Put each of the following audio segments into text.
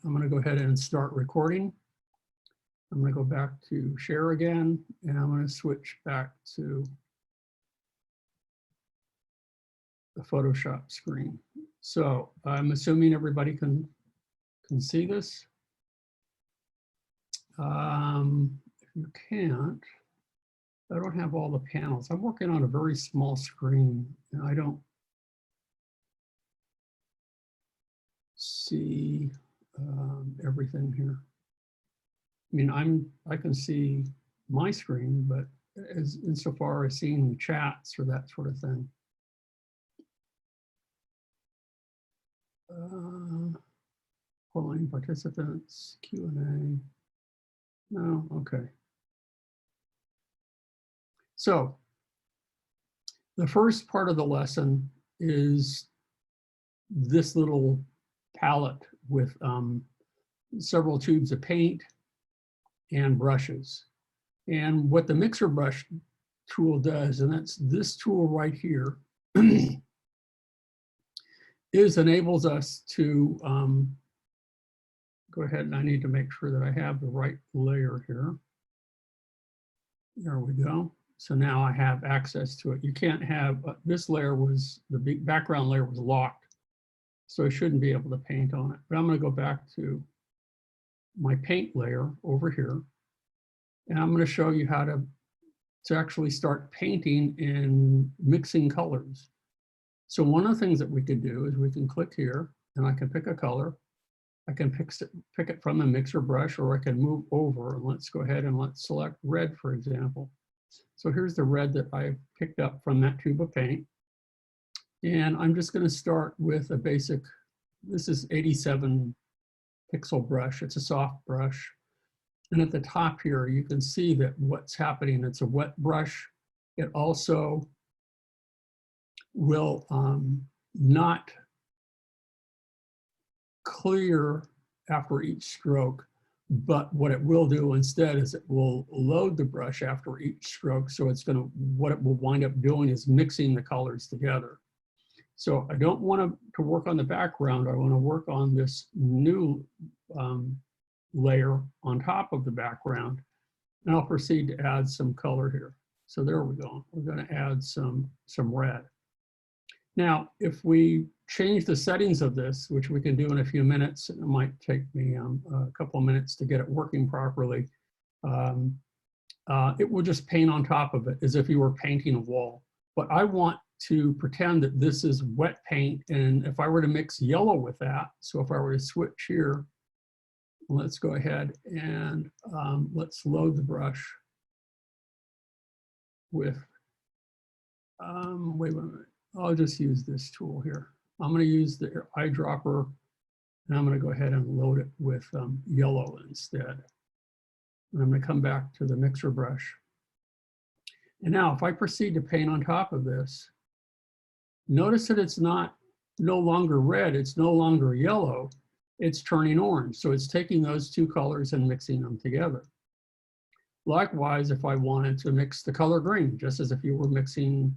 I'm going to go ahead and start recording. I'm going to go back to share again, and I'm going to switch back to the Photoshop screen. So I'm assuming everybody can see this. If you can't, I don't have all the panels. I'm working on a very small screen, and I don't see everything here. I mean, I can see my screen, but insofar as seeing chats or that sort of thing. Polling participants, Q&A. No, okay. So the first part of the lesson is this little palette with several tubes of paint and brushes. And what the mixer brush tool does, and that's this tool right here, enables us to go ahead, and I need to make sure that I have the right layer here. There we go. So now I have access to it. You can't have, this layer was, the big background layer was locked, so I shouldn't be able to paint on it. But I'm going to go back to my paint layer over here, and I'm going to show you how to actually start painting and mixing colors. So one of the things that we could do is we can click here, and I can pick a color. I can pick it from the mixer brush, or I can move over, and let's go ahead and let's select red, for example. So here's the red that I picked up from that tube of paint. And I'm just going to start with a basic, this is 87 pixel brush. It's a soft brush. And at the top here, you can see that what's happening, it's a wet brush. It also will not clear after each stroke, but what it will do instead is it will load the brush after each stroke. So it's going to, what it will wind up doing is mixing the colors together. So I don't want to work on the background. I want to work on this new layer on top of the background. And I'll proceed to add some color here. So there we go. We're going to add some red. Now, if we change the settings of this, which we can do in a few minutes, it might take me a couple of minutes to get it working properly. It will just paint on top of it as if you were painting a wall. But I want to pretend that this is wet paint, and if I were to mix yellow with that, so if I were to switch here, let's go ahead and let's load the brush with, wait a minute, I'll just use this tool here. I'm going to use the eyedropper, and I'm going to go ahead and load it with yellow instead. And I'm going to come back to the mixer brush. And now if I proceed to paint on top of this, notice that it's no longer red, it's no longer yellow, it's turning orange. So it's taking those two colors and mixing them together. Likewise, if I wanted to mix the color green, just as if you were mixing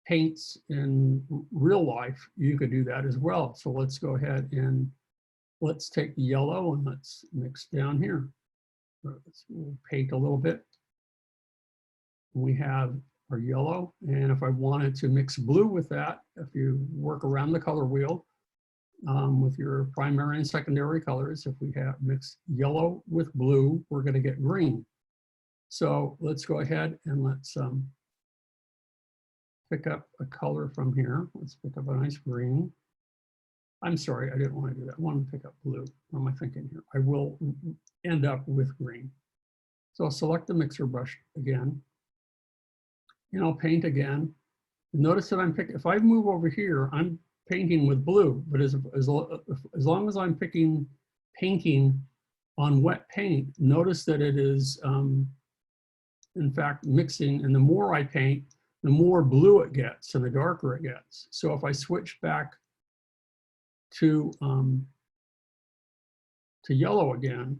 paints in real life, you could do that as well. So let's go ahead and let's take the yellow and let's mix down here. We'll paint a little bit. We have our yellow, and if I wanted to mix blue with that, if you work around the color wheel with your primary and secondary colors, if we have mixed yellow with blue, we're going to get green. So let's go ahead and let's pick up a color from here. Let's pick up a nice green. I'm sorry, I didn't want to do that. I want to pick up blue. What am I thinking here? I will end up with green. So I'll select the mixer brush again, and I'll paint again. Notice that I'm picking, if I move over here, I'm painting with blue, but as long as I'm painting on wet paint, notice that it is, in fact, mixing, and the more I paint, the more blue it gets and the darker it gets. So if I switch back to yellow again,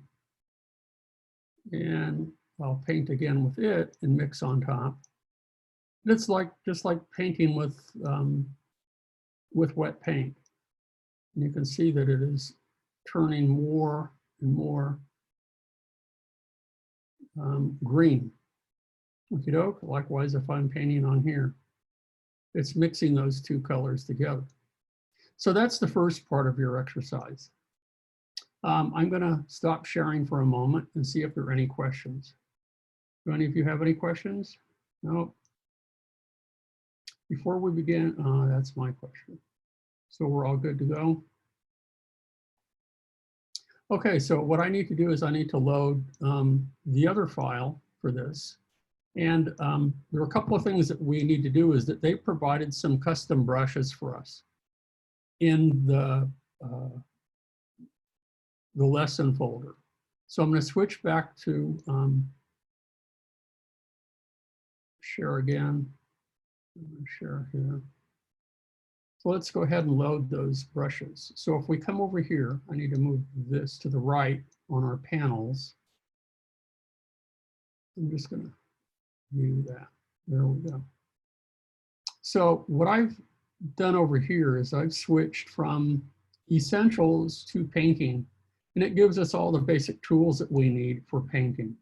and I'll paint again with it and mix on top, it's like just like painting with wet paint. And you can see that it is turning more and more green. Okie doke. Likewise, if I'm painting on here, it's mixing those two colors together. So that's the first part of your exercise. I'm going to stop sharing for a moment and see if there are any questions. Do any of you have any questions? No. Before we begin, that's my question. So we're all good to go. Okay, so what I need to do is I need to load the other file for this. And there are a couple of things that we need to do is that they provided some custom brushes for us in the lesson folder. So I'm going to switch back to share again. Share here. So let's go ahead and load those brushes. So if we come over here, I need to move this to the right on our panels. I'm just going to view that. There we go. So what I've done over here is I've switched from essentials to painting, and it gives us all the basic tools that we need for painting.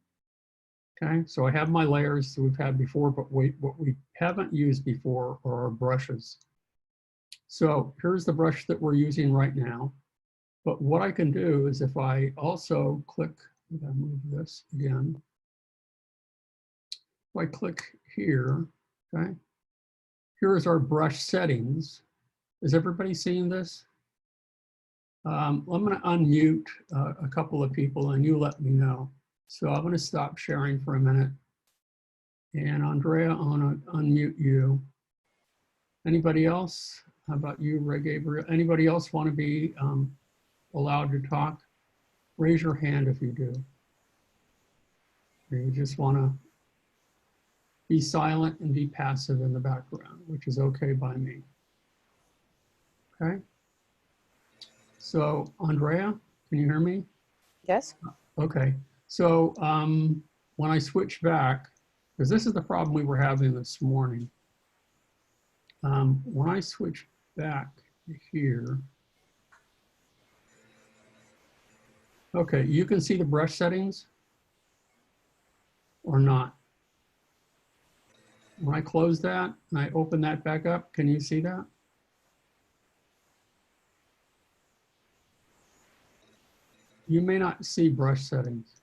Okay, so I have my layers that we've had before, but what we haven't used before are our brushes. So here's the brush that we're using right now. But what I can do is if I also click, I'm gonna move this again. If I click here, okay, here's our brush settings. Is everybody seeing this? I'm gonna unmute a couple of people and you let me know. So I'm gonna stop sharing for a minute. And Andrea, I wanna unmute you. Anybody else? How about you, Ray Gabriel? Anybody else want to be allowed to talk? Raise your hand if you do. Or you just want to be silent and be passive in the background, which is okay by me. Okay. So Andrea, can you hear me? Yes. Okay. So when I switch back, because this is the problem we were having this morning. When I switch back here, okay, you can see the brush settings or not. When I close that and I open that back up, can you see that? You may not see brush settings.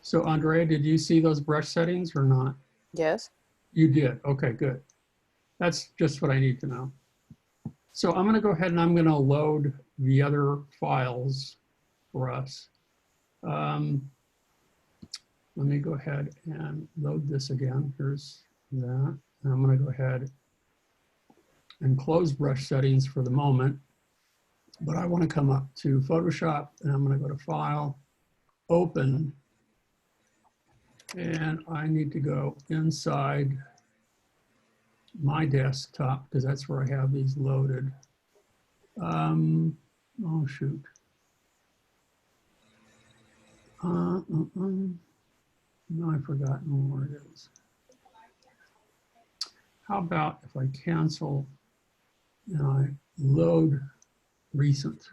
So Andrea, did you see those brush settings or not? Yes. You did, okay, good. That's just what I need to know. So I'm gonna go ahead and I'm gonna load the other files for us. Let me go ahead and load this again. Here's that. And I'm gonna go ahead and close brush settings for the moment. But I wanna come up to Photoshop and I'm gonna go to File, Open, and I need to go inside my desktop because that's where I have these loaded. Oh shoot. No, I've forgotten where it is. How about if I cancel and I load recent?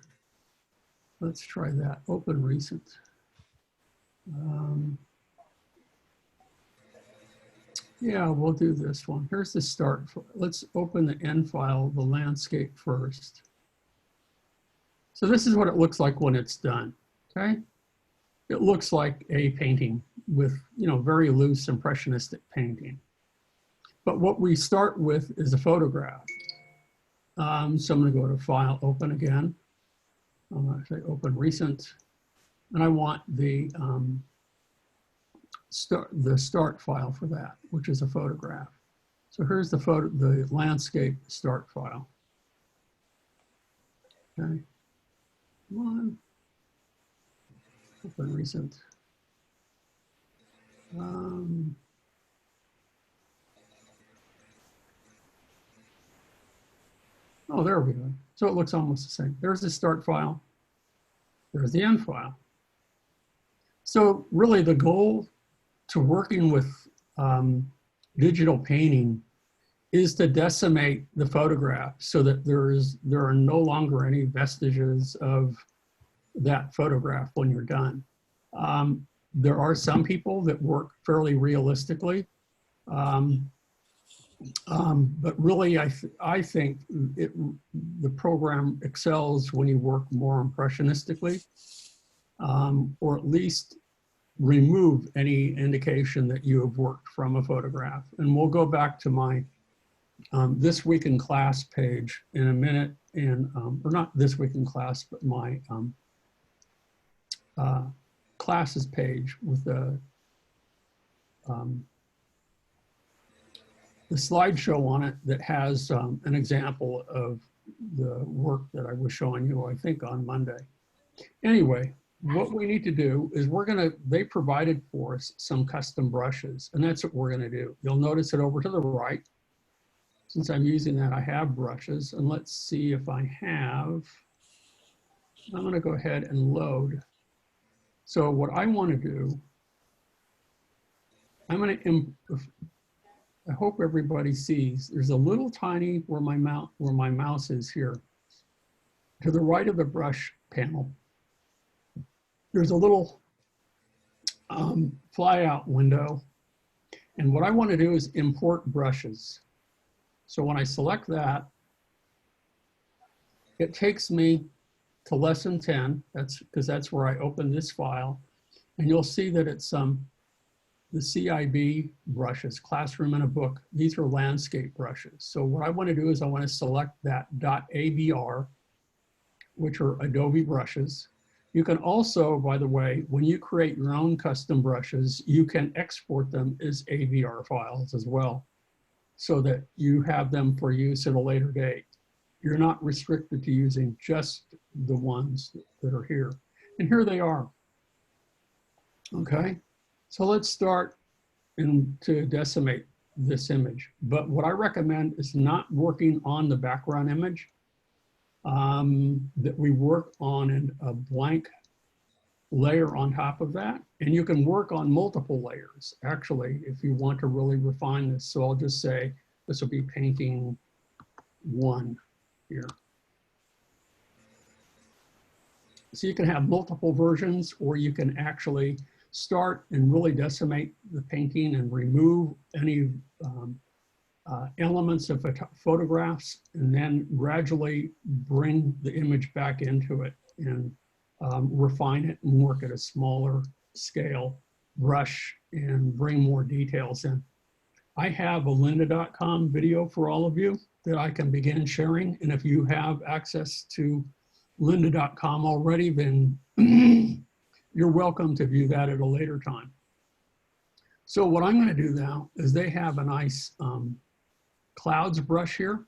Let's try that. Open recent. Yeah, we'll do this one. Here's the start. Let's open the end file, the landscape first. So this is what it looks like when it's done, okay? It looks like a painting with, you know, very loose impressionistic painting. But what we start with is a photograph. So I'm gonna go to File, Open again. I'm gonna say Open Recent. And I want the start file for that, which is a photograph. So here's the landscape start file. Okay, come on. Open recent. Oh, there we go. So it looks almost the same. There's the start file. There's the end file. So really the goal to working with digital painting is to decimate the photograph so that there are no longer any vestiges of that photograph when you're done. There are some people that work fairly realistically, but really I think the program excels when you work more impressionistically, or at least remove any indication that you have worked from a photograph. And we'll go back to my This Week in Class page in a minute, and or not This Week in Class, but my classes page with the slideshow on it that has an example of the work that I was showing you, I think, on Monday. Anyway, what we need to do is they provided for us some custom brushes, and that's what we're gonna do. You'll notice that over to the right, since I'm using that, I have brushes, and let's see if I have, I'm gonna go ahead and load. So what I wanna do, I hope everybody sees, there's a little tiny, where my mouse is here, to the right of the brush panel, there's a little fly out window. And what I want to do is import brushes. So when I select that, it takes me to lesson 10. That's because that's where I open this file. And you'll see that it's the CIB brushes, Classroom in a Book. These are landscape brushes. So what I want to do is I want to select that .avr, which are Adobe brushes. You can also, by the way, when you create your own custom brushes, you can export them as AVR files as well, so that you have them for use at a later date. You're not restricted to using just the ones that are here. And here they are. Okay, so let's start to decimate this image. But what I recommend is not working on the background image, that we work on a blank layer on top of that. And you can work on multiple layers, actually, if you want to really refine this. So I'll just say, this will be painting 1 here. So you can have multiple versions, or you can actually start and really decimate the painting and remove any elements of photographs, and then gradually bring the image back into it and refine it and work at a smaller scale, brush and bring more details in. I have a lynda.com video for all of you that I can begin sharing. And if you have access to lynda.com already, then you're welcome to view that at a later time. So what I'm going to do now is they have a nice clouds brush here,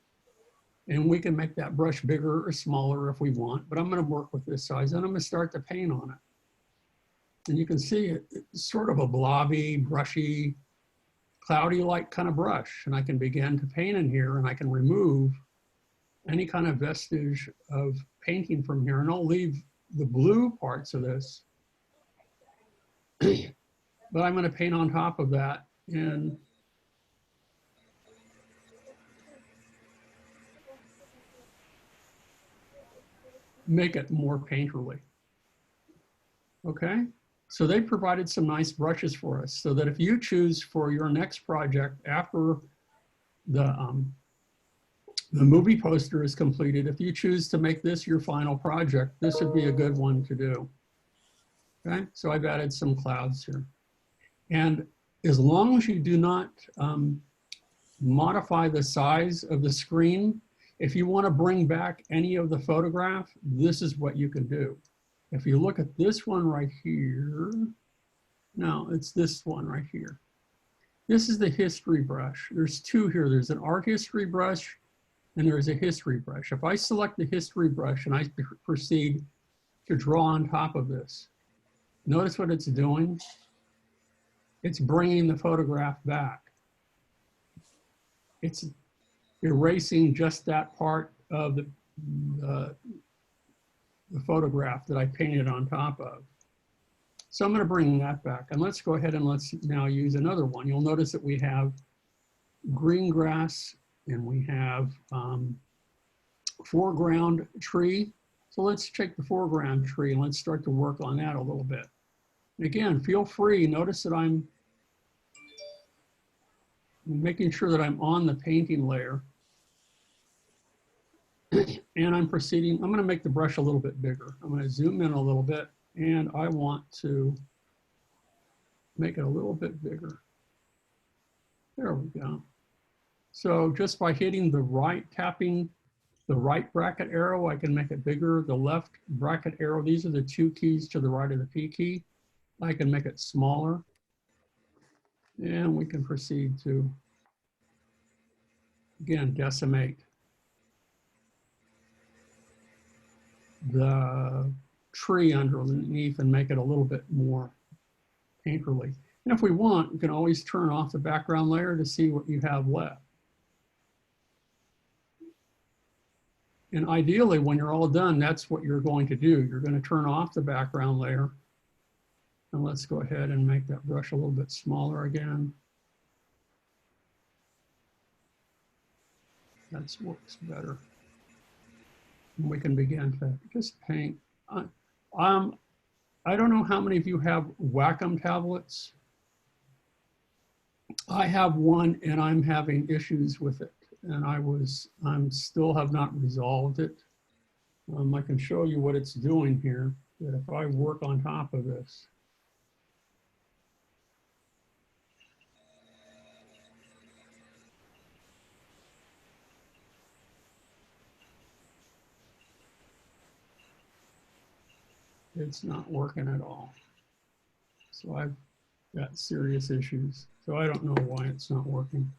and we can make that brush bigger or smaller if we want, but I'm going to work with this size, and I'm going to start to paint on it. And you can see it's sort of a blobby, brushy, cloudy-like kind of brush, and I can begin to paint in here, and I can remove any kind of vestige of painting from here, and I'll leave the blue parts of this, but I'm going to paint on top of that and make it more painterly. Okay, so they provided some nice brushes for us, so that if you choose for your next project after the movie poster is completed, if you choose to make this your final project, this would be a good one to do. Okay, so I've added some clouds here. And as long as you do not modify the size of the screen, if you want to bring back any of the photograph, this is what you can do. If you look at this one right here, no, it's this one right here. This is the history brush. There's two here. There's an art history brush and there's a history brush. If I select the history brush and I proceed to draw on top of this, notice what it's doing. It's bringing the photograph back. It's erasing just that part of the photograph that I painted on top of. So I'm going to bring that back, and let's go ahead and let's now use another one. You'll notice that we have green grass and we have foreground tree. So let's take the foreground tree and let's start to work on that a little bit. And again, feel free, notice that I'm making sure that I'm on the painting layer. And I'm proceeding, I'm going to make the brush a little bit bigger. I'm going to zoom in a little bit, and I want to make it a little bit bigger. There we go. So just by hitting the right, tapping the right bracket arrow, I can make it bigger. The left bracket arrow, these are the two keys to the right of the P key. I can make it smaller. And we can proceed to, again, decimate the tree underneath and make it a little bit more painterly. And if we want, we can always turn off the background layer to see what you have left. And ideally, when you're all done, that's what you're going to do. You're going to turn off the background layer. And let's go ahead and make that brush a little bit smaller again. That works better. And we can begin to just paint. I don't know how many of you have Wacom tablets. I have one and I'm having issues with it. And I'm still have not resolved it. I can show you what it's doing here. That if I work on top of this, it's not working at all. So I've got serious issues. So I don't know why it's not working.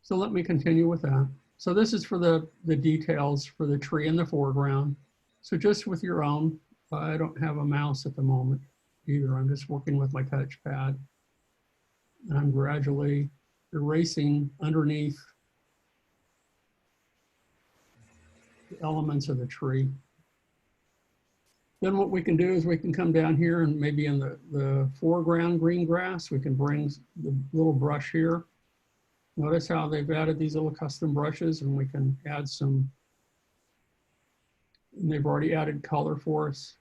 So let me continue with that. So this is for the details for the tree in the foreground. So just with your own, I don't have a mouse at the moment either. I'm just working with my touchpad. And I'm gradually erasing underneath the elements of the tree. Then what we can do is we can come down here and maybe in the foreground green grass, we can bring the little brush here. Notice how they've added these little custom brushes, and we can add some, and they've already added color for us.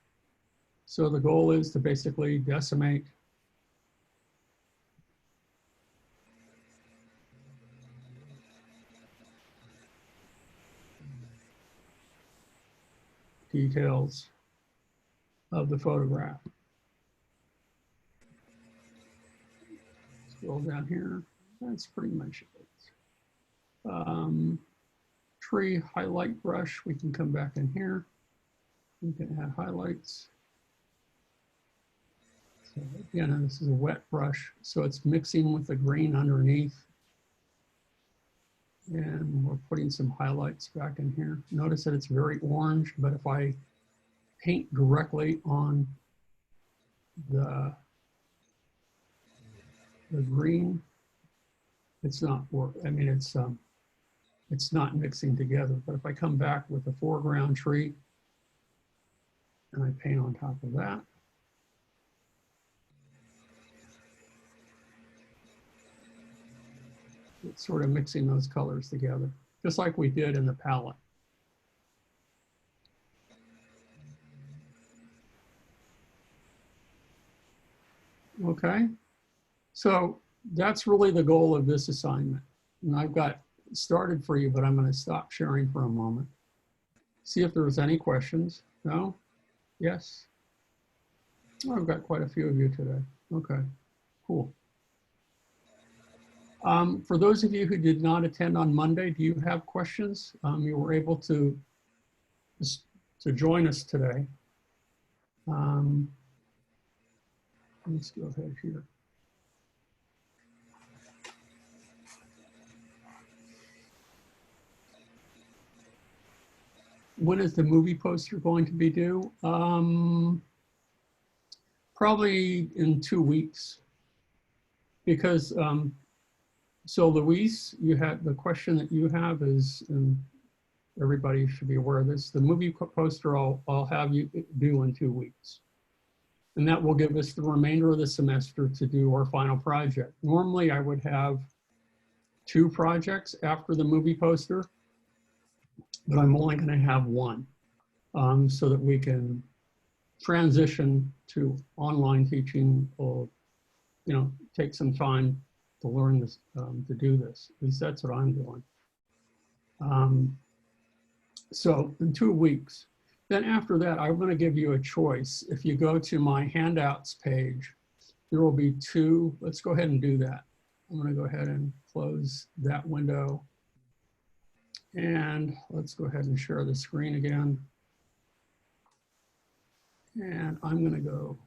So the goal is to basically decimate details of the photograph. Scroll down here. That's pretty much it. Tree highlight brush, we can come back in here. We can add highlights. So again, this is a wet brush, so it's mixing with the green underneath. And we're putting some highlights back in here. Notice that it's very orange, but if I paint directly on the green, it's not work. I mean, it's not mixing together. But if I come back with the foreground tree and I paint on top of that, it's sort of mixing those colors together, just like we did in the palette. Okay, so that's really the goal of this assignment. And I've got started for you, but I'm going to stop sharing for a moment. See if there's any questions. No? Yes? Oh, I've got quite a few of you today. Okay, cool. For those of you who did not attend on Monday, do you have questions? You were able to join us today. Let's go ahead here. When is the movie poster going to be due? Probably in 2 weeks. Because, so Luis, you had the question that you have is, and everybody should be aware of this, the movie poster I'll have you do in 2 weeks. And that will give us the remainder of the semester to do our final project. Normally, I would have 2 projects after the movie poster, but I'm only going to have 1 so that we can transition to online teaching or, take some time to learn this, to do this. At least that's what I'm doing. So in 2 weeks, then after that, I'm going to give you a choice. If you go to my handouts page, there will be 2. Let's go ahead and do that. I'm going to go ahead and close that window. And let's go ahead and share the screen again. And I'm going to go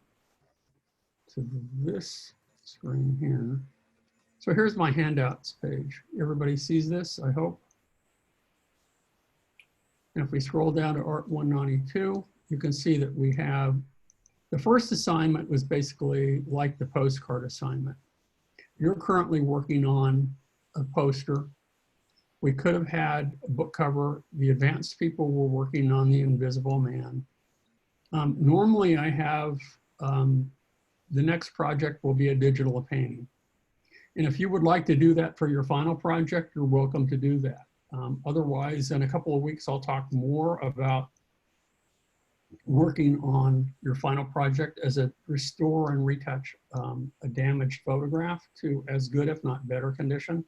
to this screen here. So here's my handouts page. Everybody sees this, I hope. And if we scroll down to Art 192, you can see that we have, the first assignment was basically like the postcard assignment. You're currently working on a poster. We could have had a book cover. The advanced people were working on The Invisible Man. Normally I have, the next project will be a digital painting. And if you would like to do that for your final project, you're welcome to do that. Otherwise, in a couple of weeks, I'll talk more about working on your final project as a restore and retouch a damaged photograph to as good, if not better condition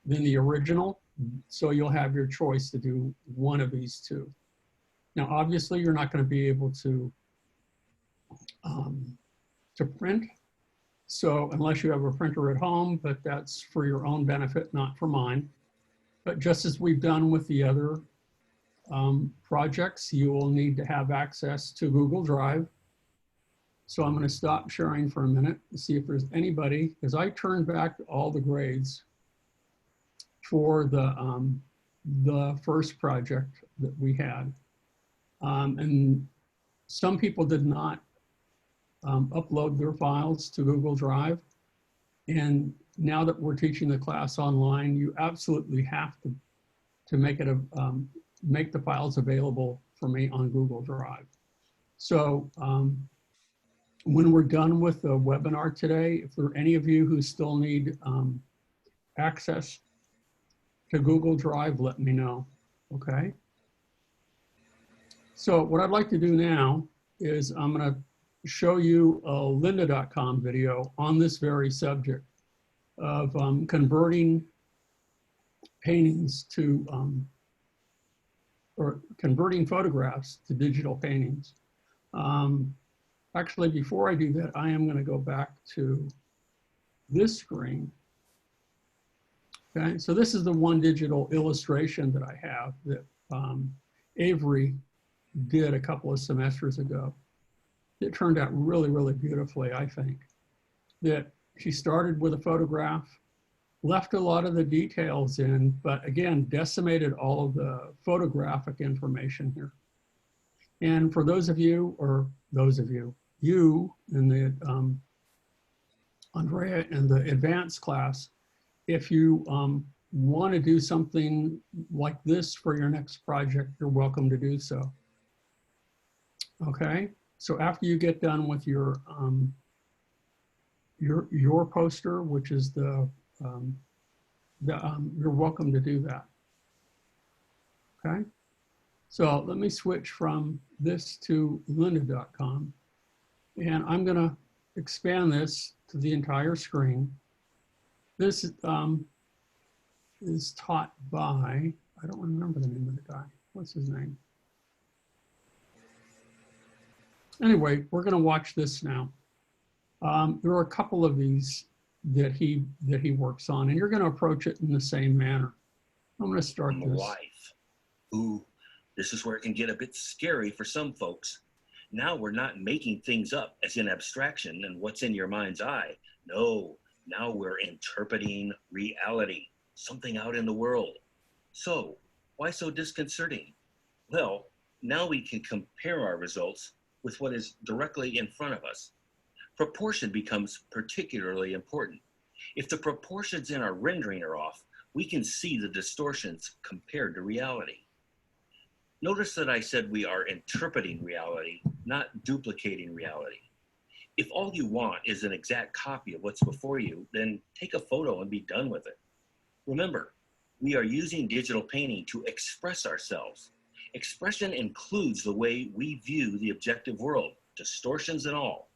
than the original. So you'll have your choice to do one of these 2. Now, obviously, you're not going to be able to print. So unless you have a printer at home, but that's for your own benefit, not for mine. But just as we've done with the other projects, you will need to have access to Google Drive. So I'm going to stop sharing for a minute to see if there's anybody, because I turned back all the grades for the first project that we had. And some people did not upload their files to Google Drive. And now that we're teaching the class online, you absolutely have to make it make the files available for me on Google Drive. So when we're done with the webinar today, if there are any of you who still need access to Google Drive, let me know, okay? So what I'd like to do now is I'm gonna show you a lynda.com video on this very subject of converting paintings to, or converting photographs to digital paintings. Actually, before I do that, I am going to go back to this screen. Okay, so this is the one digital illustration that I have that Avery did a couple of semesters ago. It turned out really, really beautifully, I think. That she started with a photograph, left a lot of the details in, but again, decimated all of the photographic information here. And for those of you, or those of you, you in the Andrea in the advanced class, if you want to do something like this for your next project, you're welcome to do so. Okay, so after you get done with your poster, which is you're welcome to do that. Okay, so let me switch from this to lynda.com, and I'm going to expand this to the entire screen. This is taught by, I don't remember the name of the guy. What's his name? Anyway, we're going to watch this now. There are a couple of these that he works on, and you're going to approach it in the same manner. I'm going to start this. Life. Ooh, this is where it can get a bit scary for some folks. Now we're not making things up as in abstraction and what's in your mind's eye. No, now we're interpreting reality, something out in the world. So, why so disconcerting? Well, now we can compare our results with what is directly in front of us. Proportion becomes particularly important. If the proportions in our rendering are off, we can see the distortions compared to reality. Notice that I said we are interpreting reality, not duplicating reality. If all you want is an exact copy of what's before you, then take a photo and be done with it. Remember, we are using digital painting to express ourselves. Expression includes the way we view the objective world, distortions and all.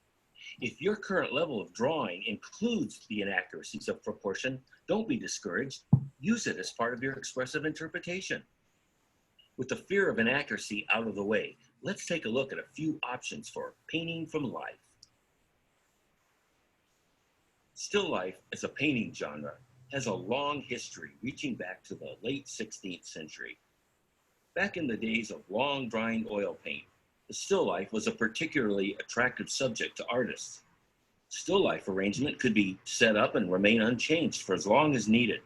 If your current level of drawing includes the inaccuracies of proportion, don't be discouraged. Use it as part of your expressive interpretation. With the fear of inaccuracy out of the way, let's take a look at a few options for painting from life. Still life as a painting genre has a long history reaching back to the late 16th century. Back in the days of long drying oil paint, the still life was a particularly attractive subject to artists. Still life arrangement could be set up and remain unchanged for as long as needed.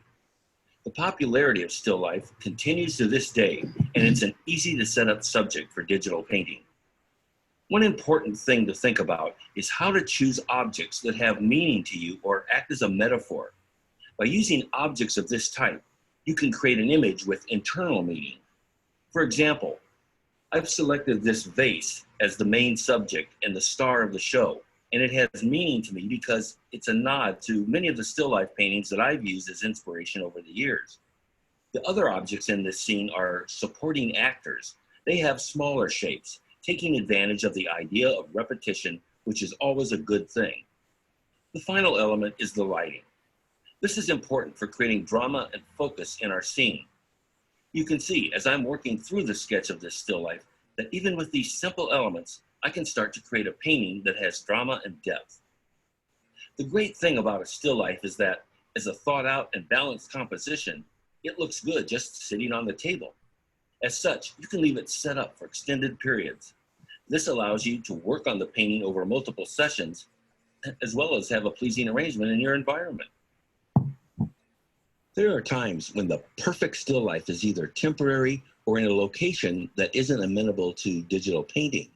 The popularity of still life continues to this day, and it's an easy to set up subject for digital painting. One important thing to think about is how to choose objects that have meaning to you or act as a metaphor. By using objects of this type, you can create an image with internal meaning. For example, I've selected this vase as the main subject and the star of the show, and it has meaning to me because it's a nod to many of the still life paintings that I've used as inspiration over the years. The other objects in this scene are supporting actors. They have smaller shapes, taking advantage of the idea of repetition, which is always a good thing. The final element is the lighting. This is important for creating drama and focus in our scene. You can see, as I'm working through the sketch of this still life, that even with these simple elements, I can start to create a painting that has drama and depth. The great thing about a still life is that, as a thought out and balanced composition, it looks good just sitting on the table. As such, you can leave it set up for extended periods. This allows you to work on the painting over multiple sessions, as well as have a pleasing arrangement in your environment. There are times when the perfect still life is either temporary or in a location that isn't amenable to digital painting.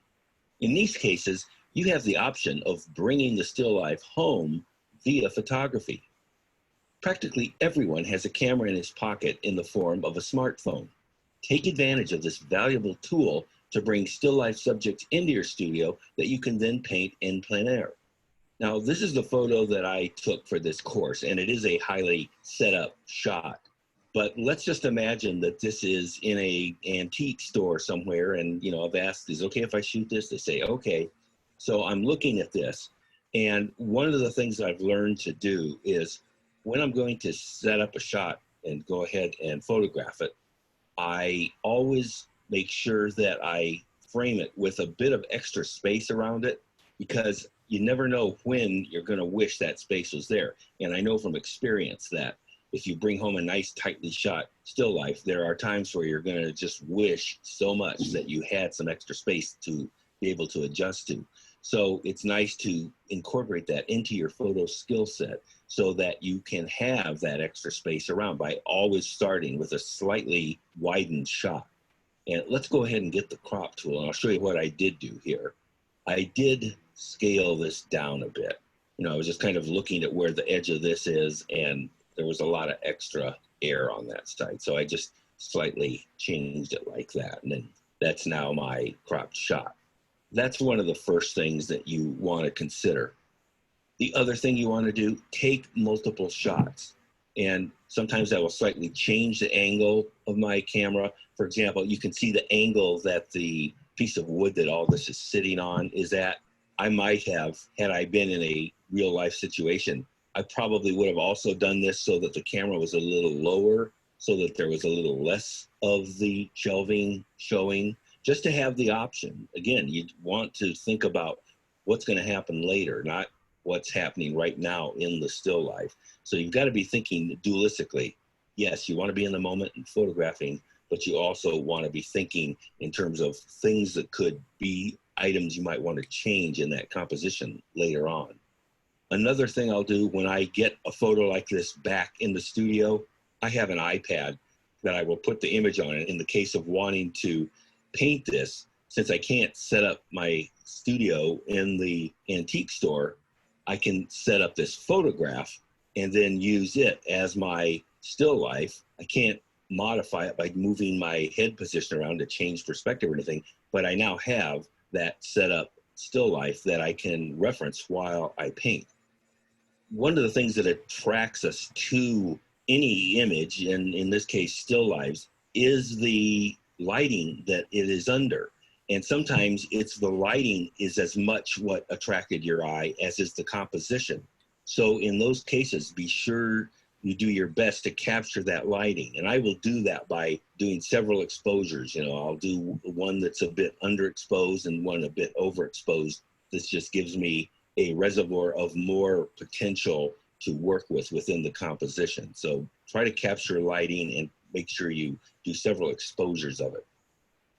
In these cases, you have the option of bringing the still life home via photography. Practically everyone has a camera in his pocket in the form of a smartphone. Take advantage of this valuable tool to bring still life subjects into your studio that you can then paint in plein air. Now, this is the photo that I took for this course, and it is a highly set up shot. But let's just imagine that this is in a antique store somewhere, and I've asked, is it okay if I shoot this? They say, okay. So I'm looking at this, and one of the things I've learned to do is when I'm going to set up a shot and go ahead and photograph it, I always make sure that I frame it with a bit of extra space around it, because you never know when you're going to wish that space was there. And I know from experience that if you bring home a nice tightly shot still life, there are times where you're going to just wish so much that you had some extra space to be able to adjust to. So it's nice to incorporate that into your photo skill set so that you can have that extra space around by always starting with a slightly widened shot. And let's go ahead and get the crop tool, and I'll show you what I did do here. I did scale this down a bit. I was just kind of looking at where the edge of this is, and there was a lot of extra air on that side. So I just slightly changed it like that. And then that's now my cropped shot. That's one of the first things that you want to consider. The other thing you want to do, take multiple shots. And sometimes I will slightly change the angle of my camera. For example, you can see the angle that the piece of wood that all this is sitting on is at. I might have, had I been in a real life situation, I probably would have also done this so that the camera was a little lower, so that there was a little less of the shelving showing, just to have the option. Again, you want to think about what's going to happen later, not what's happening right now in the still life. So you've got to be thinking dualistically. Yes, you want to be in the moment and photographing, but you also want to be thinking in terms of things that could be items you might want to change in that composition later on. Another thing I'll do when I get a photo like this back in the studio, I have an iPad that I will put the image on it. In the case of wanting to paint this, since I can't set up my studio in the antique store, I can set up this photograph and then use it as my still life. I can't modify it by moving my head position around to change perspective or anything, but I now have that set up still life that I can reference while I paint. One of the things that attracts us to any image, and in this case, still lives, is the lighting that it is under. And sometimes it's the lighting is as much what attracted your eye as is the composition. So in those cases, be sure you do your best to capture that lighting. And I will do that by doing several exposures. You know, I'll do one that's a bit underexposed and one a bit overexposed. This just gives me a reservoir of more potential to work with within the composition. So try to capture lighting and make sure you do several exposures of it.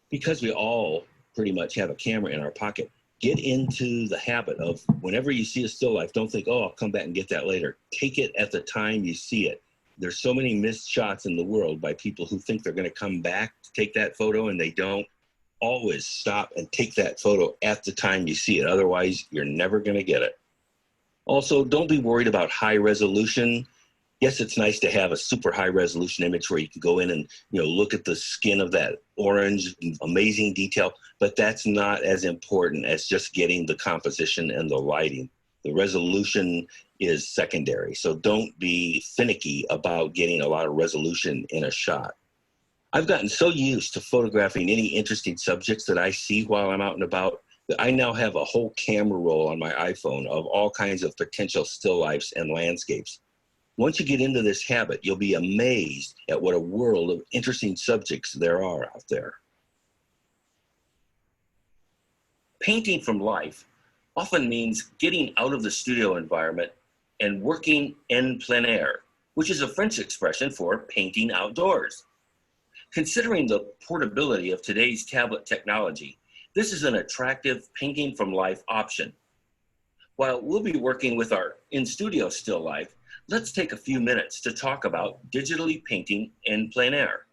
Because we all pretty much have a camera in our pocket, get into the habit of whenever you see a still life, don't think, oh, I'll come back and get that later. Take it at the time you see it. There's so many missed shots in the world by people who think they're going to come back to take that photo and they don't. Always stop and take that photo at the time you see it. Otherwise, you're never going to get it. Also, don't be worried about high resolution. Yes, it's nice to have a super high resolution image where you can go in and, you know, look at the skin of that orange, amazing detail, but that's not as important as just getting the composition and the lighting. The resolution is secondary, so don't be finicky about getting a lot of resolution in a shot. I've gotten so used to photographing any interesting subjects that I see while I'm out and about that I now have a whole camera roll on my iPhone of all kinds of potential still lifes and landscapes. Once you get into this habit, you'll be amazed at what a world of interesting subjects there are out there. Painting from life often means getting out of the studio environment and working en plein air, which is a French expression for painting outdoors. Considering the portability of today's tablet technology, this is an attractive painting from life option. While we'll be working with our in-studio still life, let's take a few minutes to talk about digitally painting en plein air.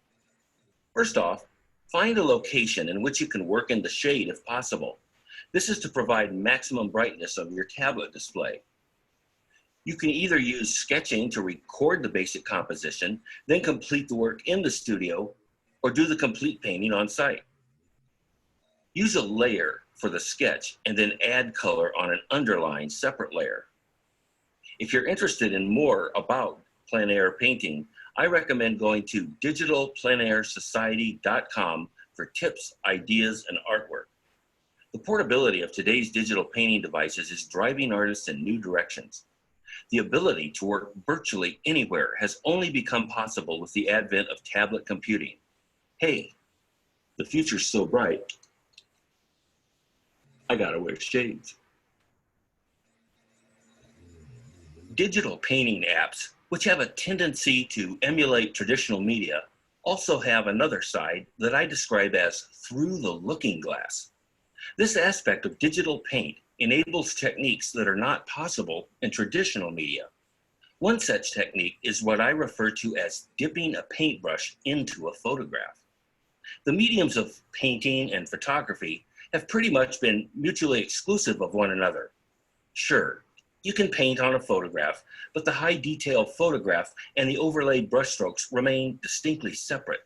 First off, find a location in which you can work in the shade if possible. This is to provide maximum brightness of your tablet display. You can either use sketching to record the basic composition, then complete the work in the studio, or do the complete painting on site. Use a layer for the sketch and then add color on an underlying separate layer. If you're interested in more about plein air painting, I recommend going to digitalpleinair.society.com for tips, ideas, and artwork. The portability of today's digital painting devices is driving artists in new directions. The ability to work virtually anywhere has only become possible with the advent of tablet computing. Hey, the future's so bright, I gotta wear shades. Digital painting apps, which have a tendency to emulate traditional media, also have another side that I describe as through the looking glass. This aspect of digital paint enables techniques that are not possible in traditional media. One such technique is what I refer to as dipping a paintbrush into a photograph. The mediums of painting and photography have pretty much been mutually exclusive of one another. Sure, you can paint on a photograph, but the high detail photograph and the overlaid brushstrokes remain distinctly separate.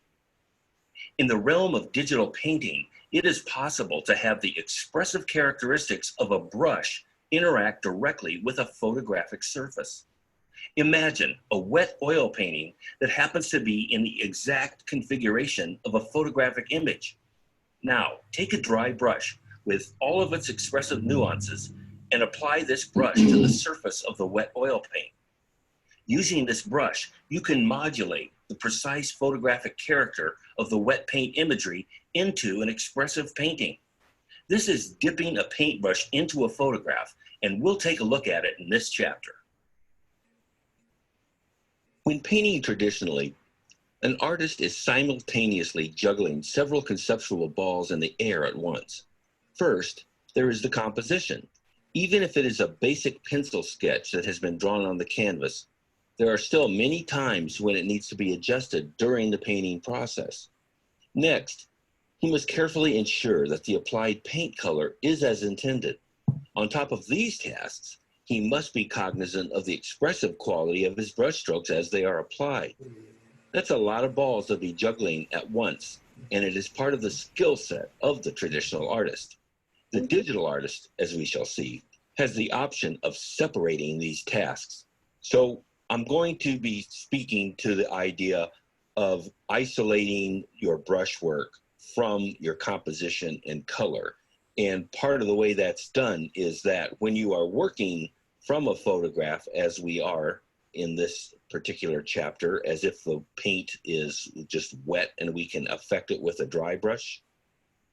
In the realm of digital painting, it is possible to have the expressive characteristics of a brush interact directly with a photographic surface. Imagine a wet oil painting that happens to be in the exact configuration of a photographic image. Now, take a dry brush with all of its expressive nuances and apply this brush to the surface of the wet oil paint. Using this brush, you can modulate the precise photographic character of the wet paint imagery into an expressive painting. This is dipping a paintbrush into a photograph, and we'll take a look at it in this chapter. When painting traditionally, an artist is simultaneously juggling several conceptual balls in the air at once. First, there is the composition. Even if it is a basic pencil sketch that has been drawn on the canvas, there are still many times when it needs to be adjusted during the painting process. Next, he must carefully ensure that the applied paint color is as intended. On top of these tasks, he must be cognizant of the expressive quality of his brushstrokes as they are applied. That's a lot of balls to be juggling at once, and it is part of the skill set of the traditional artist. The digital artist, as we shall see, has the option of separating these tasks. So I'm going to be speaking to the idea of isolating your brushwork from your composition and color. And part of the way that's done is that when you are working from a photograph, as we are in this particular chapter, as if the paint is just wet and we can affect it with a dry brush,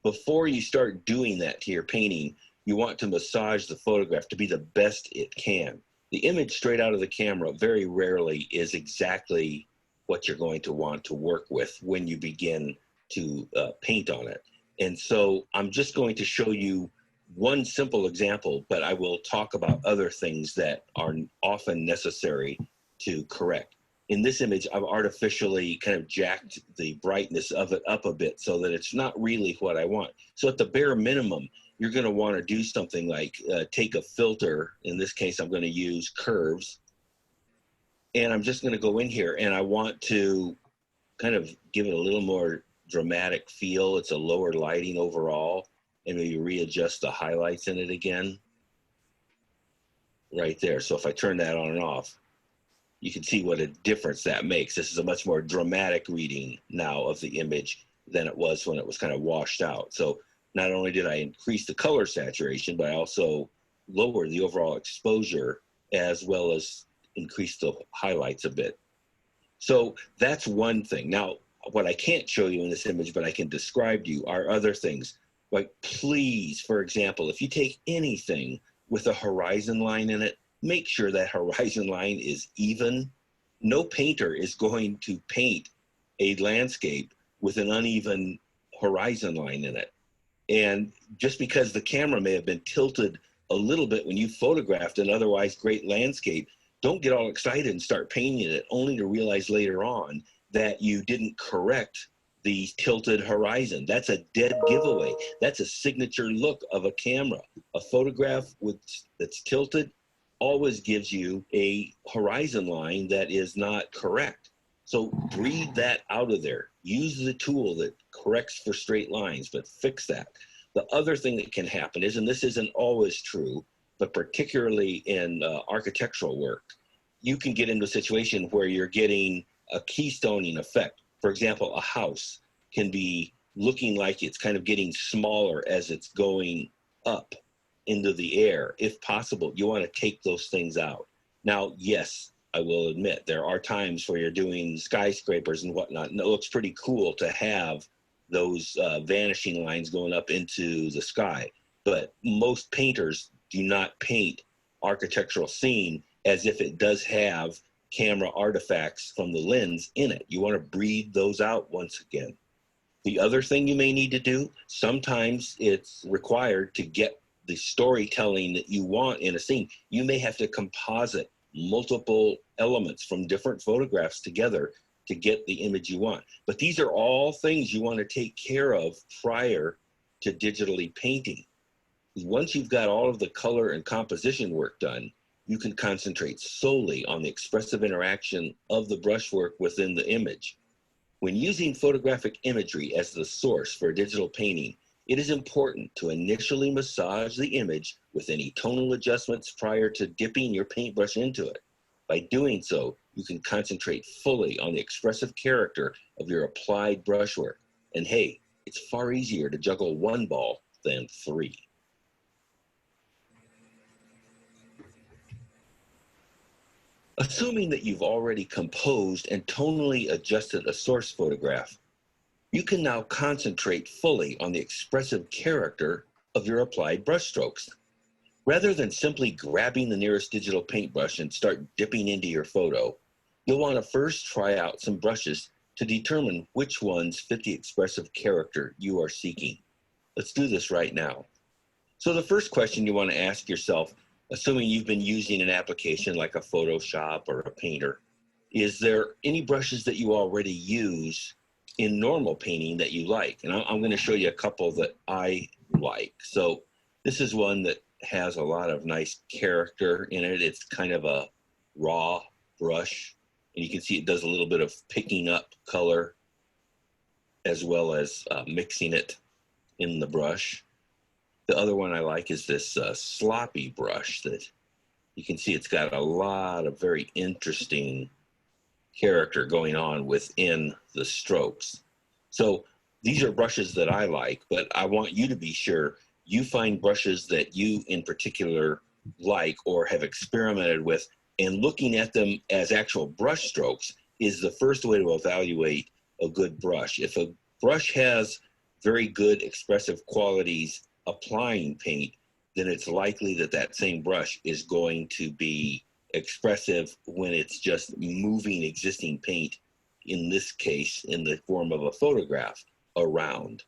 before you start doing that to your painting, you want to massage the photograph to be the best it can. The image straight out of the camera very rarely is exactly what you're going to want to work with when you begin to paint on it. And so I'm just going to show you one simple example, but I will talk about other things that are often necessary to correct. In this image, I've artificially kind of jacked the brightness of it up a bit so that it's not really what I want. So at the bare minimum, you're going to want to do something like take a filter. In this case, I'm going to use curves. And I'm just going to go in here and I want to kind of give it a little more dramatic feel. It's a lower lighting overall. And maybe readjust the highlights in it again. Right there. So if I turn that on and off, you can see what a difference that makes. This is a much more dramatic reading now of the image than it was when it was kind of washed out. So not only did I increase the color saturation, but I also lowered the overall exposure as well as increased the highlights a bit. So that's one thing. Now, what I can't show you in this image, but I can describe to you, are other things. Like, please, for example, if you take anything with a horizon line in it, make sure that horizon line is even. No painter is going to paint a landscape with an uneven horizon line in it. And just because the camera may have been tilted a little bit when you photographed an otherwise great landscape, don't get all excited and start painting it only to realize later on that you didn't correct the tilted horizon. That's a dead giveaway. That's a signature look of a camera. A photograph that's tilted always gives you a horizon line that is not correct. So breathe that out of there. Use the tool that corrects for straight lines, but fix that. The other thing that can happen is, and this isn't always true, but particularly in architectural work, you can get into a situation where you're getting a keystoning effect. For example, a house can be looking like it's kind of getting smaller as it's going up into the air. If possible, you want to take those things out. Now, yes, I will admit there are times where you're doing skyscrapers and whatnot, and it looks pretty cool to have those vanishing lines going up into the sky. But most painters do not paint architectural scene as if it does have camera artifacts from the lens in it. You want to breathe those out once again. The other thing you may need to do, sometimes it's required to get the storytelling that you want in a scene. You may have to composite multiple elements from different photographs together to get the image you want. But these are all things you want to take care of prior to digitally painting. Once you've got all of the color and composition work done, you can concentrate solely on the expressive interaction of the brushwork within the image. When using photographic imagery as the source for a digital painting, it is important to initially massage the image with any tonal adjustments prior to dipping your paintbrush into it. By doing so, you can concentrate fully on the expressive character of your applied brushwork. And hey, it's far easier to juggle one ball than three. Assuming that you've already composed and tonally adjusted a source photograph, you can now concentrate fully on the expressive character of your applied brushstrokes. Rather than simply grabbing the nearest digital paintbrush and start dipping into your photo, you'll want to first try out some brushes to determine which ones fit the expressive character you are seeking. Let's do this right now. So the first question you want to ask yourself, assuming you've been using an application like a Photoshop or a Painter, is there any brushes that you already use in normal painting that you like? And I'm going to show you a couple that I like. So this is one that has a lot of nice character in it. It's kind of a raw brush, and you can see it does a little bit of picking up color as well as mixing it in the brush. The other one I like is this sloppy brush that you can see it's got a lot of very interesting character going on within the strokes. So these are brushes that I like, but I want you to be sure you find brushes that you in particular like or have experimented with, and looking at them as actual brush strokes is the first way to evaluate a good brush. If a brush has very good expressive qualities applying paint, then it's likely that that same brush is going to be expressive when it's just moving existing paint, in this case, in the form of a photograph, around.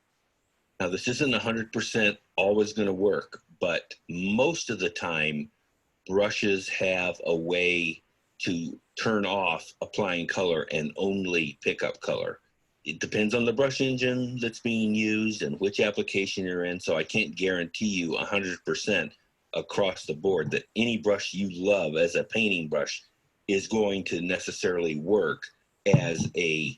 Now, this isn't 100% always going to work, but most of the time, brushes have a way to turn off applying color and only pick up color. It depends on the brush engine that's being used and which application you're in, so I can't guarantee you 100% across the board that any brush you love as a painting brush is going to necessarily work as a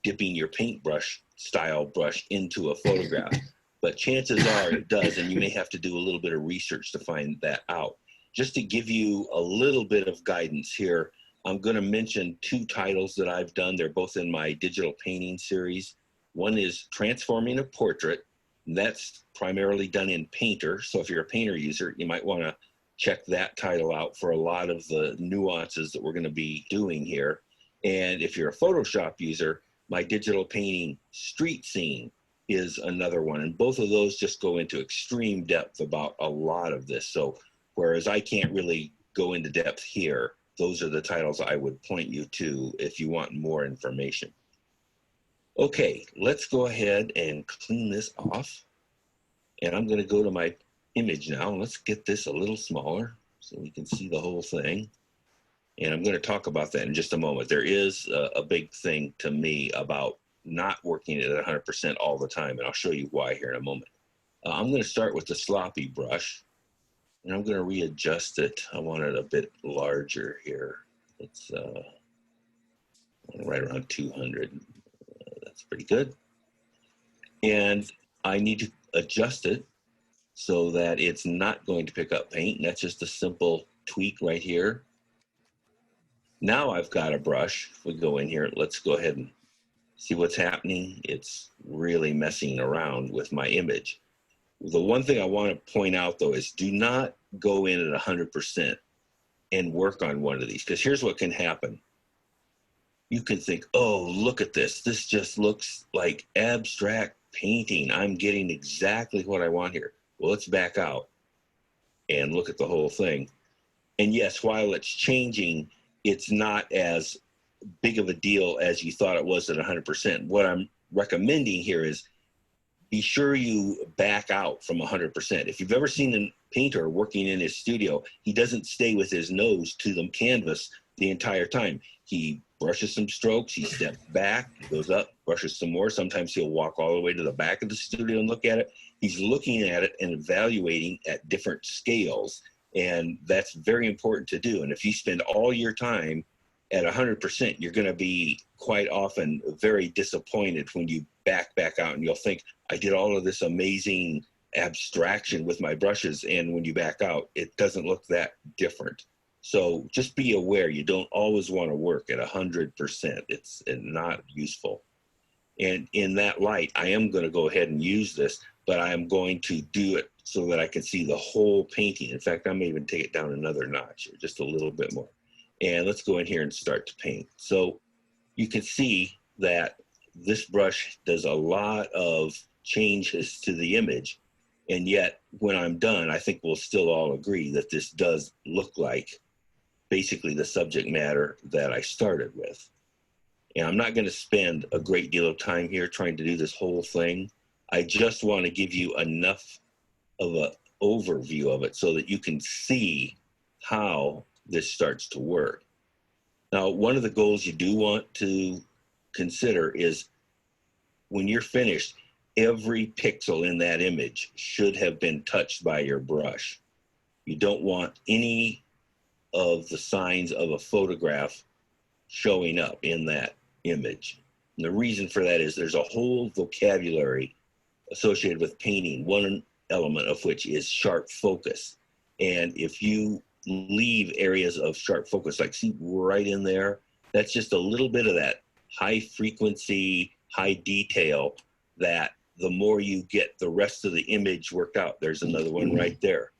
dipping your paintbrush style brush into a photograph. But chances are it does, and you may have to do a little bit of research to find that out. Just to give you a little bit of guidance here, I'm going to mention two titles that I've done. They're both in my digital painting series. One is Transforming a Portrait. That's primarily done in Painter. So if you're a Painter user, you might want to check that title out for a lot of the nuances that we're going to be doing here. And if you're a Photoshop user, my digital painting Street Scene is another one. And both of those just go into extreme depth about a lot of this. So whereas I can't really go into depth here, those are the titles I would point you to if you want more information. Okay, let's go ahead and clean this off. And I'm going to go to my image now. Let's get this a little smaller so we can see the whole thing. And I'm going to talk about that in just a moment. There is a big thing to me about not working at 100% all the time, and I'll show you why here in a moment. I'm going to start with the sloppy brush, and I'm going to readjust it. I want it a bit larger here. It's right around 200. That's pretty good. And I need to adjust it so that it's not going to pick up paint. And that's just a simple tweak right here. Now I've got a brush. If we go in here, let's go ahead and see what's happening. It's really messing around with my image. The one thing I want to point out, though, is do not go in at 100% and work on one of these, because here's what can happen. You can think, oh, look at this. This just looks like abstract painting. I'm getting exactly what I want here. Well, let's back out and look at the whole thing. And yes, while it's changing, it's not as big of a deal as you thought it was at 100%. What I'm recommending here is be sure you back out from 100%. If you've ever seen a painter working in his studio, he doesn't stay with his nose to the canvas the entire time. He brushes some strokes, he steps back, he goes up, brushes some more. Sometimes he'll walk all the way to the back of the studio and look at it. He's looking at it and evaluating at different scales. And that's very important to do. And if you spend all your time at 100%, you're going to be quite often very disappointed when you back out, and you'll think, I did all of this amazing abstraction with my brushes, and when you back out, it doesn't look that different. So just be aware, you don't always want to work at 100%. It's not useful. And in that light, I am going to go ahead and use this, but I am going to do it so that I can see the whole painting. In fact, I may even take it down another notch, or just a little bit more. And let's go in here and start to paint. So you can see that this brush does a lot of changes to the image. And yet, when I'm done, I think we'll still all agree that this does look like basically the subject matter that I started with. And I'm not going to spend a great deal of time here trying to do this whole thing. I just want to give you enough of an overview of it so that you can see how this starts to work. Now, one of the goals you do want to consider is when you're finished, every pixel in that image should have been touched by your brush. You don't want any of the signs of a photograph showing up in that image. And the reason for that is there's a whole vocabulary associated with painting. One element of which is sharp focus. And if you leave areas of sharp focus, like see right in there, that's just a little bit of that high frequency, high detail that the more you get the rest of the image worked out, there's another one right there.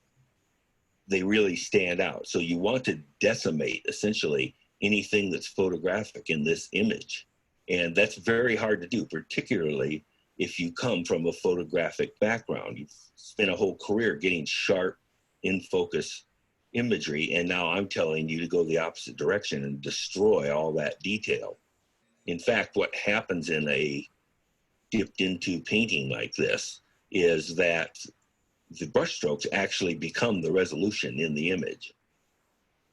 They really stand out. So you want to decimate essentially anything that's photographic in this image. And that's very hard to do, particularly if you come from a photographic background. You've spent a whole career getting sharp, in focus imagery, and now I'm telling you to go the opposite direction and destroy all that detail. In fact, what happens in a dipped into painting like this is that the brushstrokes actually become the resolution in the image.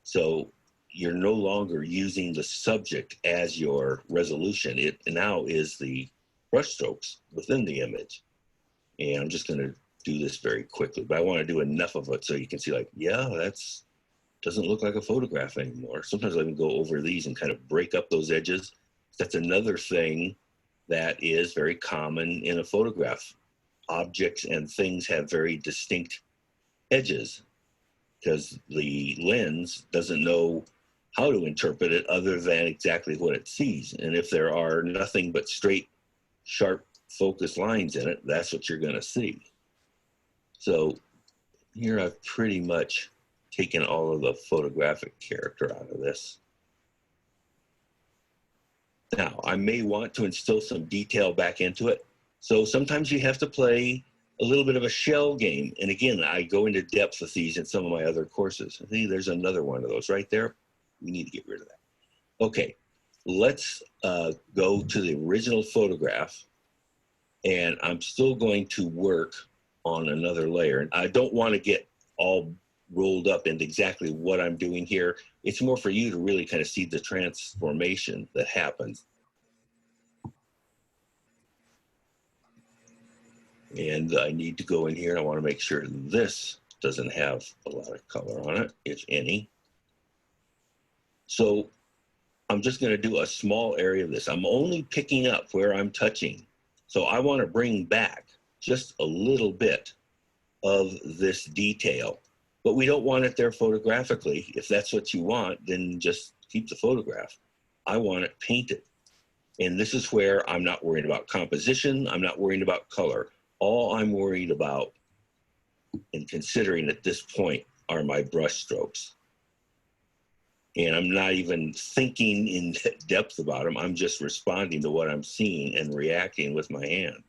So you're no longer using the subject as your resolution. It now is the brushstrokes within the image. And I'm just going to do this very quickly, but I want to do enough of it so you can see, like, yeah, that's doesn't look like a photograph anymore. Sometimes I even go over these and kind of break up those edges. That's another thing that is very common in a photograph. Objects and things have very distinct edges because the lens doesn't know how to interpret it other than exactly what it sees. And if there are nothing but straight, sharp focus lines in it, that's what you're going to see. So here I've pretty much taken all of the photographic character out of this. Now, I may want to instill some detail back into it. So sometimes you have to play a little bit of a shell game. And again, I go into depth with these in some of my other courses. See, there's another one of those right there. We need to get rid of that. Okay, let's go to the original photograph. And I'm still going to work on another layer. And I don't want to get all rolled up into exactly what I'm doing here. It's more for you to really kind of see the transformation that happens. And I need to go in here and I want to make sure this doesn't have a lot of color on it, if any. So I'm just going to do a small area of this. I'm only picking up where I'm touching. So I want to bring back just a little bit of this detail, but we don't want it there photographically. If that's what you want, then just keep the photograph. I want it painted. And this is where I'm not worried about composition. I'm not worried about color. All I'm worried about and considering at this point are my brush strokes. And I'm not even thinking in depth about them. I'm just responding to what I'm seeing and reacting with my hand.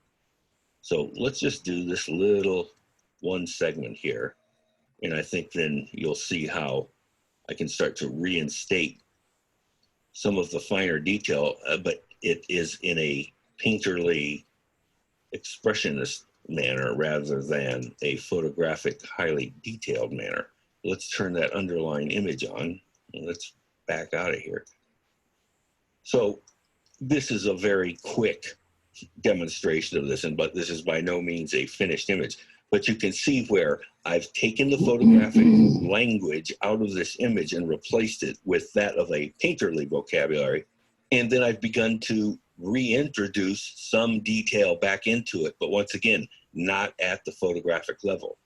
So let's just do this little one segment here. And I think then you'll see how I can start to reinstate some of the finer detail, but it is in a painterly, expressionist manner rather than a photographic, highly detailed manner. Let's turn that underlying image on. Let's back out of here. So this is a very quick demonstration of this, but this is by no means a finished image. But you can see where I've taken the photographic language out of this image and replaced it with that of a painterly vocabulary. And then I've begun to reintroduce some detail back into it, but once again, not at the photographic level.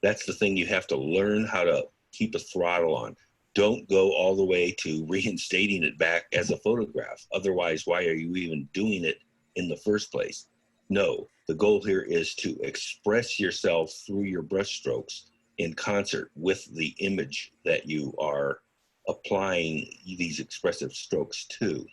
That's the thing you have to learn how to keep a throttle on. Don't go all the way to reinstating it back as a photograph. Otherwise, why are you even doing it in the first place? No, the goal here is to express yourself through your brush strokes in concert with the image that you are applying these expressive strokes to.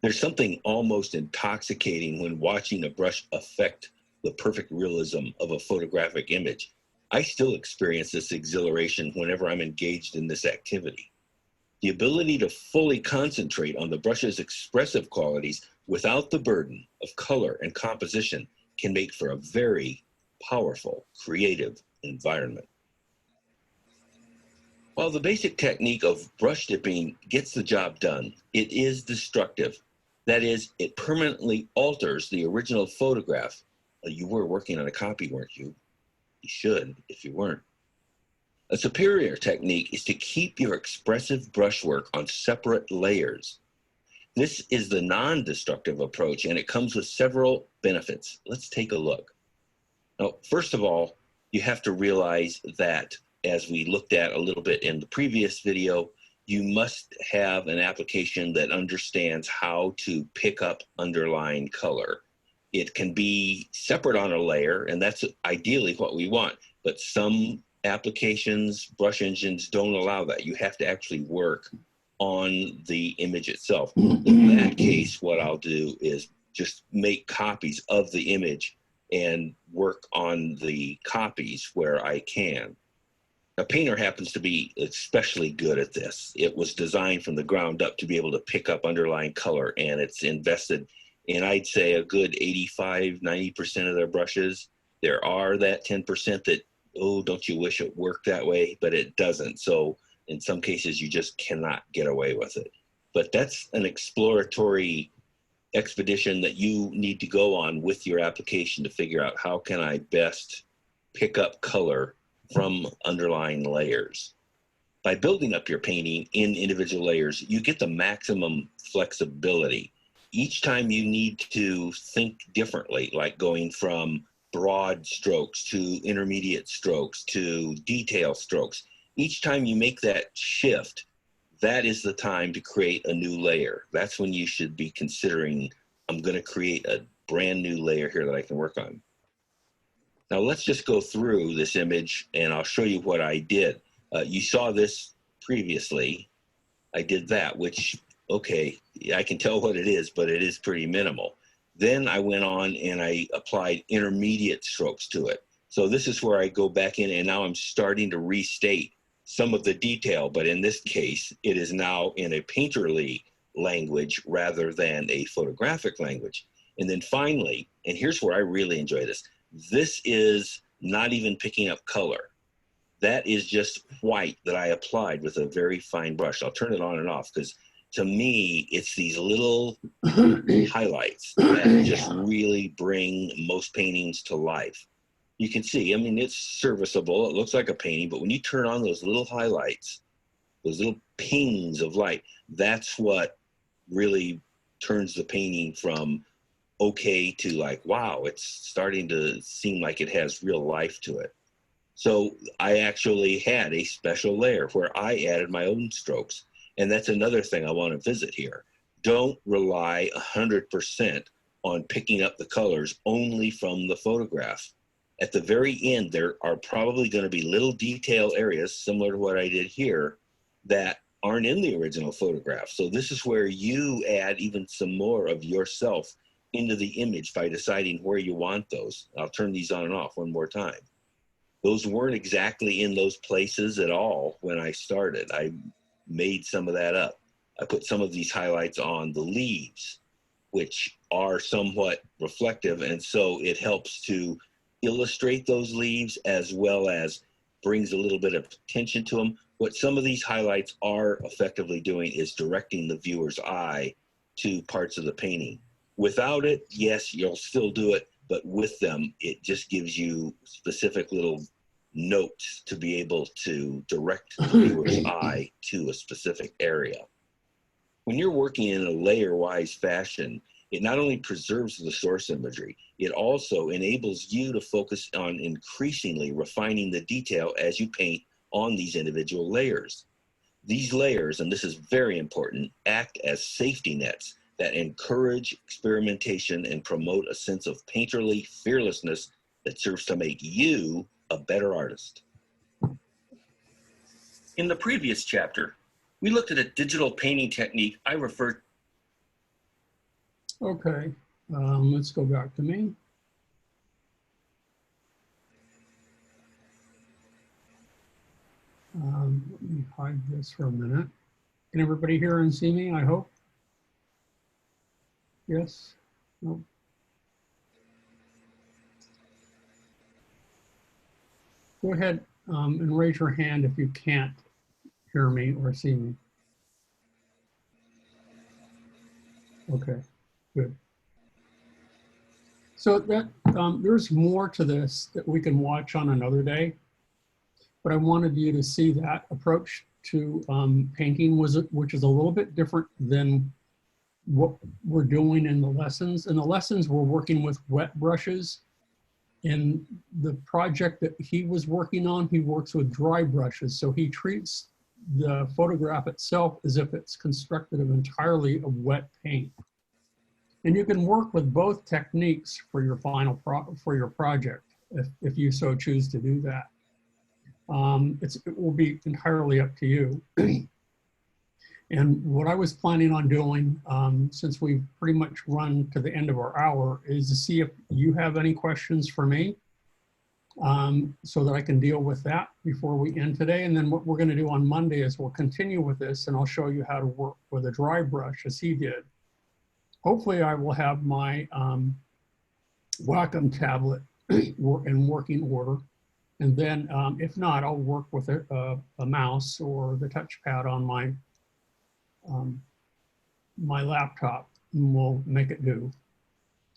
There's something almost intoxicating when watching a brush affect the perfect realism of a photographic image. I still experience this exhilaration whenever I'm engaged in this activity. The ability to fully concentrate on the brush's expressive qualities without the burden of color and composition can make for a very powerful, creative environment. While the basic technique of brush dipping gets the job done, it is destructive. That is, it permanently alters the original photograph. You were working on a copy, weren't you? You should, if you weren't. A superior technique is to keep your expressive brushwork on separate layers. This is the non-destructive approach, and it comes with several benefits. Let's take a look. Now, first of all, you have to realize that, as we looked at a little bit in the previous video, you must have an application that understands how to pick up underlying color. It can be separate on a layer, and that's ideally what we want, but some applications, brush engines, don't allow that. You have to actually work on the image itself. In that case, what I'll do is just make copies of the image and work on the copies where I can. A painter happens to be especially good at this. It was designed from the ground up to be able to pick up underlying color, and it's invested in, I'd say, a good 85, 90% of their brushes. There are that 10% that, oh, don't you wish it worked that way? But it doesn't. So in some cases, you just cannot get away with it. But that's an exploratory expedition that you need to go on with your application to figure out, how can I best pick up color from underlying layers. By building up your painting in individual layers, you get the maximum flexibility. Each time you need to think differently, like going from broad strokes to intermediate strokes to detail strokes, each time you make that shift, that is the time to create a new layer. That's when you should be considering, I'm going to create a brand new layer here that I can work on. Now let's just go through this image and I'll show you what I did. You saw this previously. I did that, which, okay, I can tell what it is, but it is pretty minimal. Then I went on and I applied intermediate strokes to it. So this is where I go back in, and now I'm starting to restate some of the detail, but in this case, it is now in a painterly language rather than a photographic language. And then finally, and here's where I really enjoy this, this is not even picking up color. That is just white that I applied with a very fine brush. I'll turn it on and off because to me, it's these little highlights that just really bring most paintings to life. You can see, I mean, it's serviceable. It looks like a painting, but when you turn on those little highlights, those little pings of light, that's what really turns the painting from okay to like, wow, it's starting to seem like it has real life to it. So I actually had a special layer where I added my own strokes. And that's another thing I want to visit here. Don't rely 100% on picking up the colors only from the photograph. At the very end, there are probably going to be little detail areas similar to what I did here that aren't in the original photograph. So this is where you add even some more of yourself into the image by deciding where you want those. I'll turn these on and off one more time. Those weren't exactly in those places at all when I started. I made some of that up. I put some of these highlights on the leaves, which are somewhat reflective, and so it helps to illustrate those leaves as well as brings a little bit of attention to them. What some of these highlights are effectively doing is directing the viewer's eye to parts of the painting. Without it, yes, you'll still do it, but with them, it just gives you specific little notes to be able to direct the viewer's eye to a specific area. When you're working in a layer-wise fashion, it not only preserves the source imagery, it also enables you to focus on increasingly refining the detail as you paint on these individual layers. These layers, and this is very important, act as safety nets that encourage experimentation and promote a sense of painterly fearlessness that serves to make you a better artist. In the previous chapter, we looked at a digital painting technique I referred to. Okay, let's go back to me. Let me hide this for a minute. Can everybody hear and see me, I hope? Yes? No? Go ahead and raise your hand if you can't hear me or see me. Okay, good. So that there's more to this that we can watch on another day, but I wanted you to see that approach to painting, which is a little bit different than what we're doing in the lessons. In the lessons, we're working with wet brushes, in the project that he was working on, he works with dry brushes. So he treats the photograph itself as if it's constructed of entirely of wet paint. And you can work with both techniques for your for your project if you so choose to do that. It will be entirely up to you. And what I was planning on doing, since we've pretty much run to the end of our hour, is to see if you have any questions for me, so that I can deal with that before we end today. And then what we're going to do on Monday is we'll continue with this, and I'll show you how to work with a dry brush as he did. Hopefully I will have my Wacom tablet in working order. And then if not, I'll work with a mouse or the touchpad on my laptop, and we'll make it do.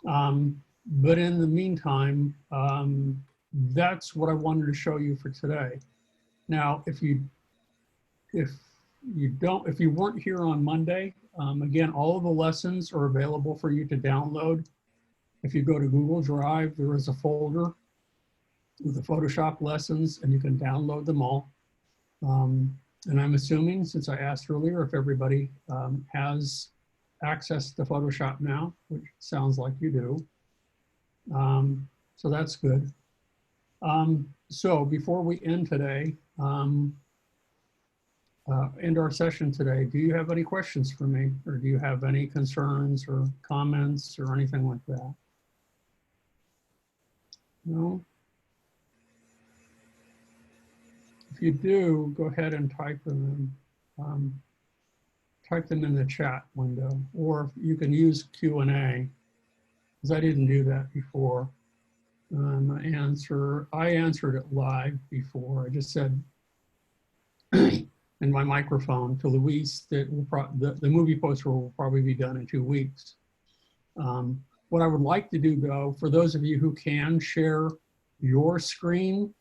But in the meantime, that's what I wanted to show you for today. Now, if you weren't here on Monday, again, all of the lessons are available for you to download. If you go to Google Drive, there is a folder with the Photoshop lessons, and you can download them all. And I'm assuming, since I asked earlier, if everybody has access to Photoshop now, which sounds like you do. So that's good. So before we end today, end our session today, do you have any questions for me? Or do you have any concerns or comments or anything like that? No? If you do, go ahead and type them in the chat window, or you can use Q&A, because I didn't do that before. I answered it live before. I just said in my microphone to Luis that the movie poster will probably be done in 2 weeks. What I would like to do, though, for those of you who can share your screen,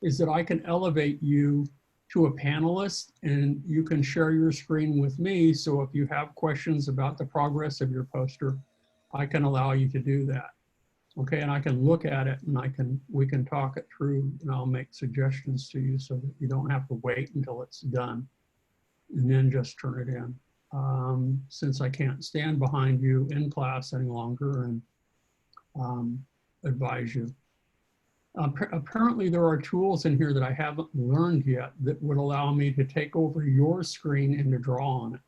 is that I can elevate you to a panelist, and you can share your screen with me. So if you have questions about the progress of your poster, I can allow you to do that. Okay, and I can look at it, and we can talk it through, and I'll make suggestions to you so that you don't have to wait until it's done and then just turn it in. Since I can't stand behind you in class any longer and advise you. Apparently there are tools in here that I haven't learned yet that would allow me to take over your screen and to draw on it.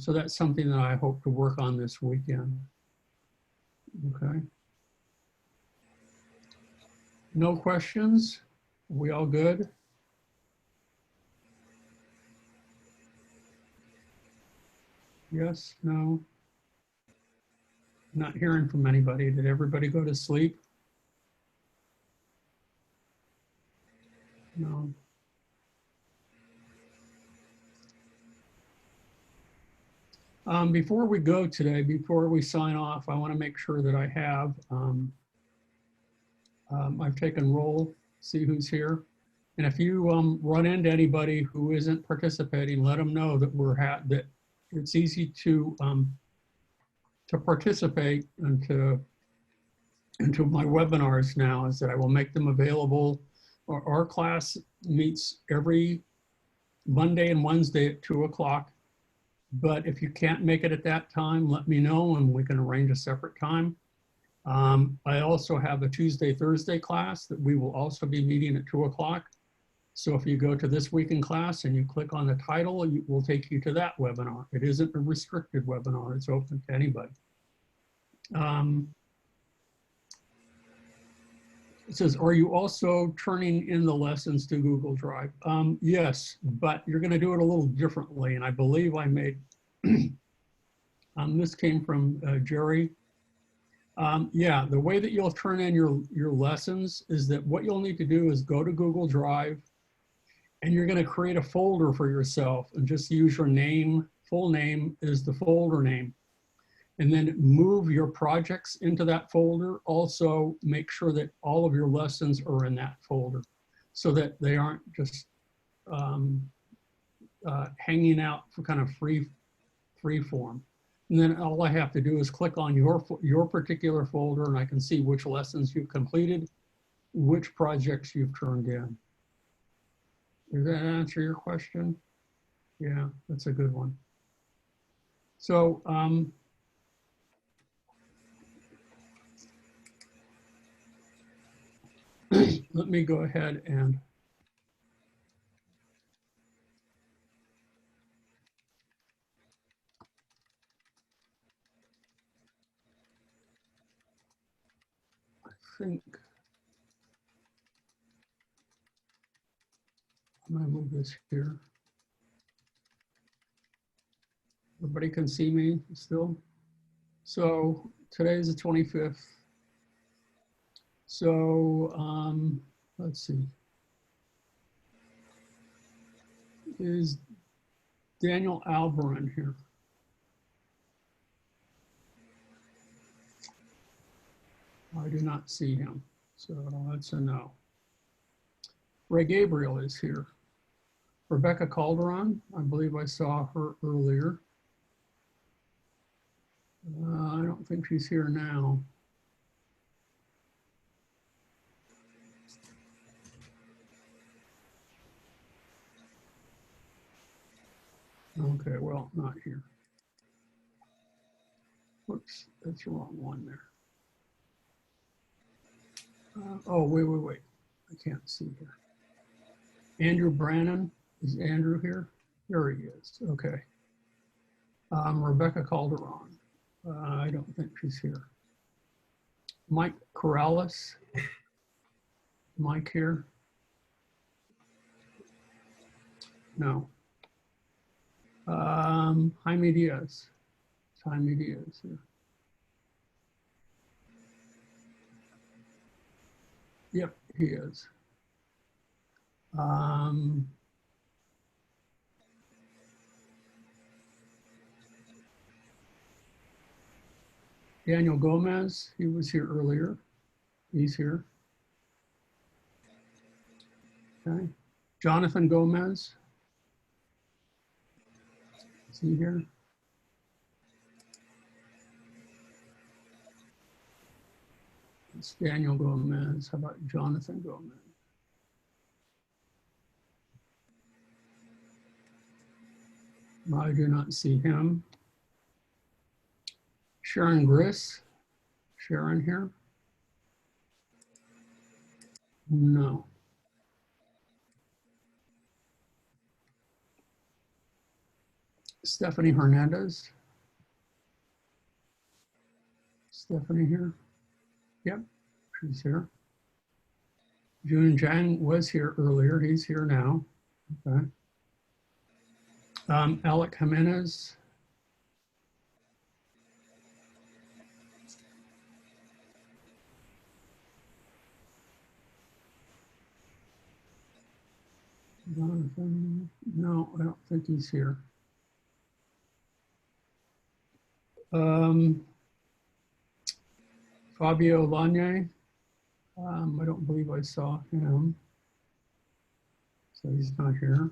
So that's something that I hope to work on this weekend. Okay. No questions? Are we all good? Yes, no? Not hearing from anybody. Did everybody go to sleep? No. Before we go today, before we sign off, I want to make sure that I have, I've taken roll, see who's here. And if you run into anybody who isn't participating, let them know that that it's easy to participate into my webinars now, is that I will make them available. Our class meets every Monday and Wednesday at 2 o'clock. But if you can't make it at that time, let me know and we can arrange a separate time. I also have a Tuesday, Thursday class that we will also be meeting at 2 o'clock. So if you go to This Week in Class and you click on the title, it will take you to that webinar. It isn't a restricted webinar, it's open to anybody. It says, are you also turning in the lessons to Google Drive? Yes, but you're going to do it a little differently. And I believe I made, this came from Jerry. Yeah, the way that you'll turn in your lessons is that what you'll need to do is go to Google Drive, and you're going to create a folder for yourself and just use your name, full name is the folder name. And then move your projects into that folder. Also make sure that all of your lessons are in that folder so that they aren't just hanging out for kind of free form. And then all I have to do is click on your particular folder, and I can see which lessons you've completed, which projects you've turned in. Does that answer your question? Yeah, that's a good one. So let me go ahead and I think I'm going to move this here. Everybody can see me still. So today's the 25th. So let's see. Is Daniel Alberin here? I do not see him, so that's a no. Ray Gabriel is here. Rebecca Calderon, I believe I saw her earlier. I don't think she's here now. Okay, well, not here. Whoops, that's the wrong one there. Oh, wait. I can't see here. Andrew Brannon, is Andrew here? Here he is, okay. Rebecca Calderon, I don't think she's here. Mike Corrales, Mike here? No. Jaime Diaz, Jaime Diaz here. Yep, he is. Daniel Gomez, he was here earlier. He's here. Okay. Jonathan Gomez. Is he here? It's Daniel Gomez. How about Jonathan Gomez? I do not see him. Sharon Griss. Sharon here? No. Stephanie Hernandez. Stephanie here? Yep, she's here. Jun Zhang was here earlier. He's here now. Okay. Alec Jimenez. Jonathan, no, I don't think he's here. Fabio Lanier, I don't believe I saw him, so he's not here.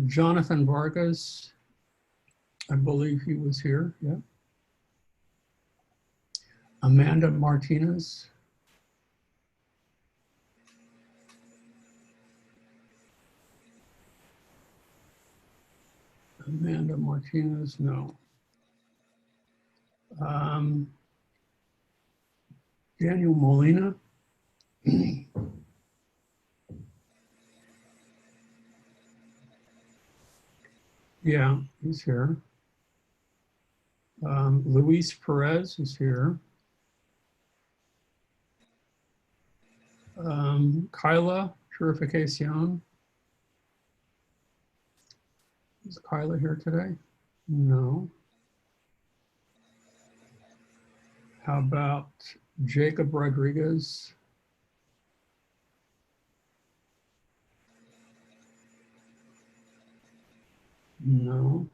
Jonathan Vargas, I believe he was here, yeah. Amanda Martinez. Amanda Martinez, no. Daniel Molina. Yeah, he's here. Luis Perez is here. Kyla Purificacion. Is Kyla here today? No. How about Jacob Rodriguez? No.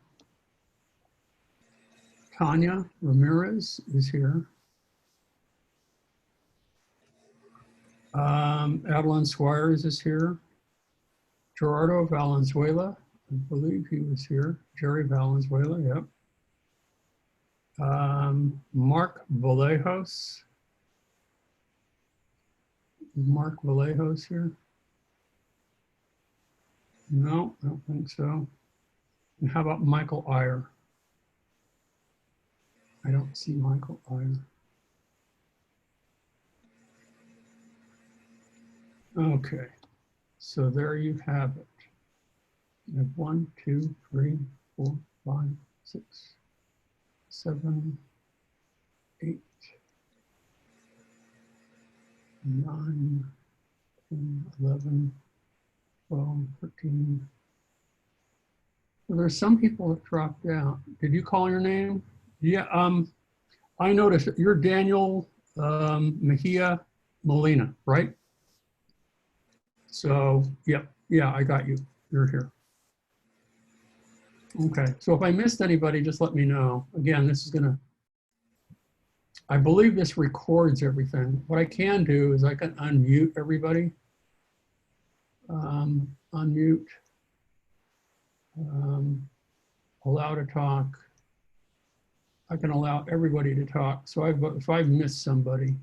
Tanya Ramirez is here. Adeline Squires is here. Gerardo Valenzuela, believe he was here. Jerry Valenzuela, yep. Mark Vallejos. Mark Vallejos here? No, I don't think so. And how about Michael Iyer? I don't see Michael Iyer. Okay, so there you have it. You have 1, 2, 3, 4, 5, 6, 7, 8, 9, 10, 11, 12, 13. Well, there's some people that dropped out. Did you call your name? Yeah, I noticed that you're Daniel Mejia Molina, right? So, yep, yeah, I got you. You're here. Okay, so if I missed anybody, just let me know. Again, this is gonna, I believe this records everything. What I can do is I can unmute everybody. Unmute, allow to talk. I can allow everybody to talk. So if I've missed somebody,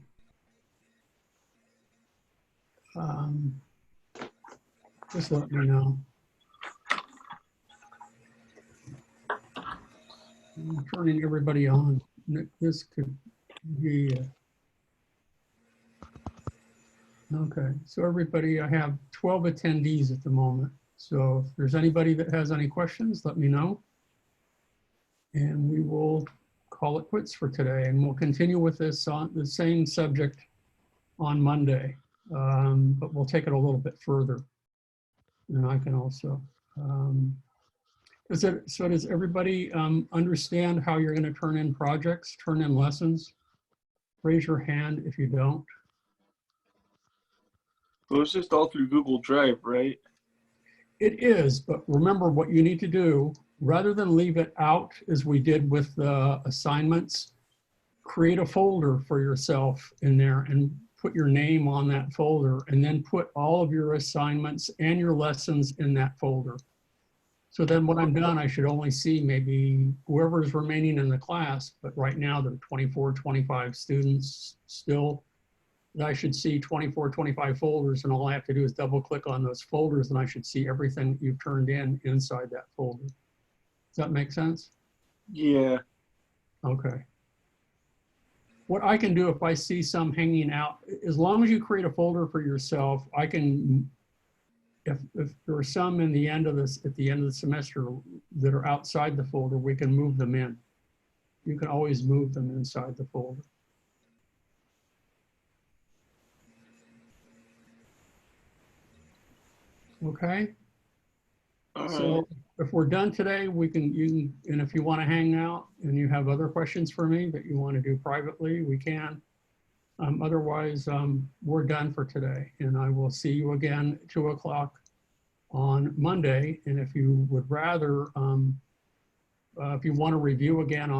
just let me know. I'm turning everybody on. This could be, okay. So everybody, I have 12 attendees at the moment. So if there's anybody that has any questions, let me know. And we will call it quits for today. And we'll continue with this on the same subject on Monday. But we'll take it a little bit further. And I can also, so does everybody understand how you're going to turn in projects, turn in lessons? Raise your hand if you don't. Well, it's just all through Google Drive, right? It is, but remember what you need to do, rather than leave it out as we did with the assignments, create a folder for yourself in there and put your name on that folder, and then put all of your assignments and your lessons in that folder. So then when I'm done, I should only see maybe whoever's remaining in the class, but right now there are 24, 25 students still. I should see 24, 25 folders, and all I have to do is double click on those folders and I should see everything that you've turned in inside that folder. Does that make sense? Yeah. Okay. What I can do if I see some hanging out, as long as you create a folder for yourself, I can, if there are some in the end of this, at the end of the semester that are outside the folder, we can move them in. You can always move them inside the folder. Okay. So if we're done today, we can, and if you want to hang out and you have other questions for me that you want to do privately, we can. Otherwise, we're done for today, and I will see you again at 2 o'clock on Monday. And if you would rather, if you want to review again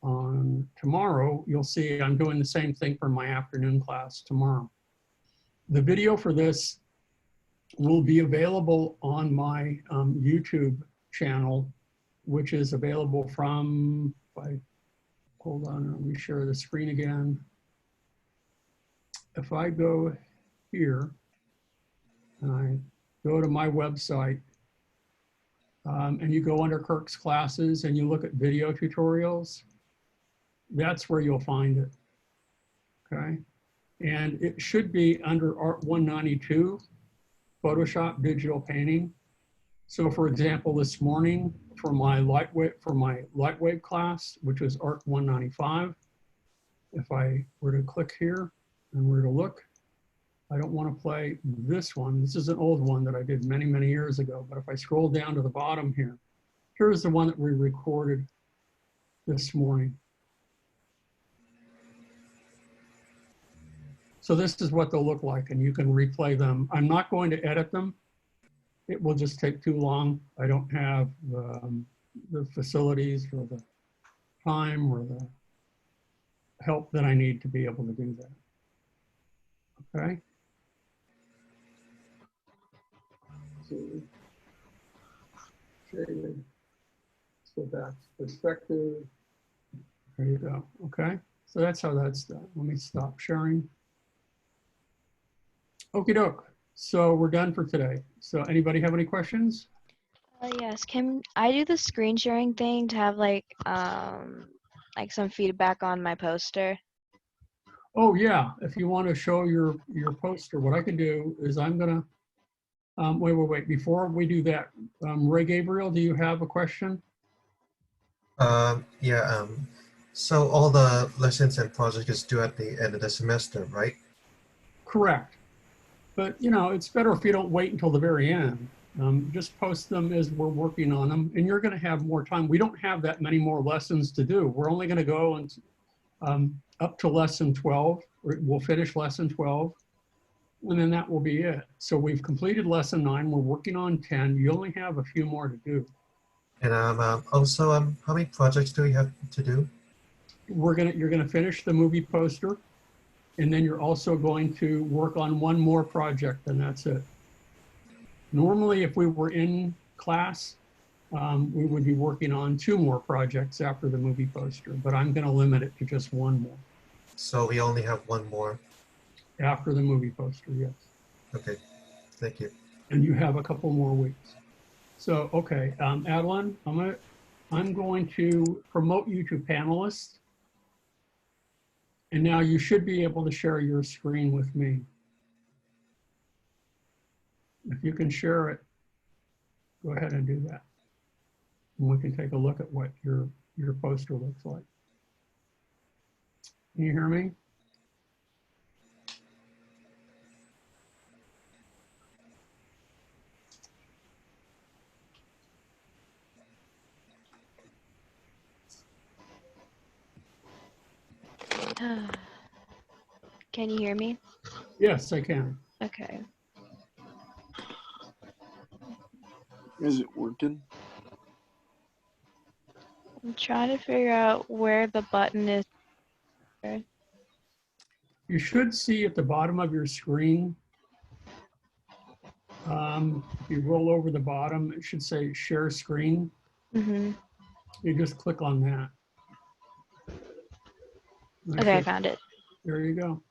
on tomorrow, you'll see I'm doing the same thing for my afternoon class tomorrow. The video for this will be available on my YouTube channel, which is available from, hold on, let me share the screen again. If I go here and I go to my website and you go under Kirk's classes and you look at video tutorials, that's where you'll find it, okay? And it should be under Art 192, Photoshop digital painting. So for example, this morning for my lightweight class, which was Art 195, if I were to click here and were to look, I don't want to play this one. This is an old one that I did many, many years ago. But if I scroll down to the bottom here, here's the one that we recorded this morning. So this is what they'll look like, and you can replay them. I'm not going to edit them. It will just take too long. I don't have the facilities or the time or the help that I need to be able to do that. Okay. So shaded. Let's go back to perspective. There you go. Okay. So that's how that's done. Let me stop sharing. Okie doke. So we're done for today. So anybody have any questions? Yes, can I do the screen sharing thing to have like some feedback on my poster? Oh yeah, if you want to show your poster, what I can do is I'm gonna wait. Before we do that, Ray Gabriel, do you have a question? Yeah, so all the lessons and projects is due at the end of the semester, right? Correct. But you know, it's better if you don't wait until the very end. Just post them as we're working on them, and you're going to have more time. We don't have that many more lessons to do. We're only going to go and up to lesson 12. We'll finish lesson 12, and then that will be it. So we've completed lesson 9. We're working on 10. You only have a few more to do. And also, how many projects do we have to do? You're gonna finish the movie poster, and then you're also going to work on one more project, and that's it. Normally, if we were in class, we would be working on 2 more projects after the movie poster, but I'm going to limit it to just 1 more. So we only have 1 more. After the movie poster, yes. Okay, thank you. And you have a couple more weeks. So, okay, Adeline, I'm going to promote you to panelist. And now you should be able to share your screen with me. If you can share it, go ahead and do that. And we can take a look at what your poster looks like. Can you hear me? Can you hear me? Yes, I can. Okay. Is it working? I'm trying to figure out where the button is. You should see at the bottom of your screen, if you roll over the bottom, it should say share screen. Mm-hmm. You just click on that. Okay, I found it. There you go.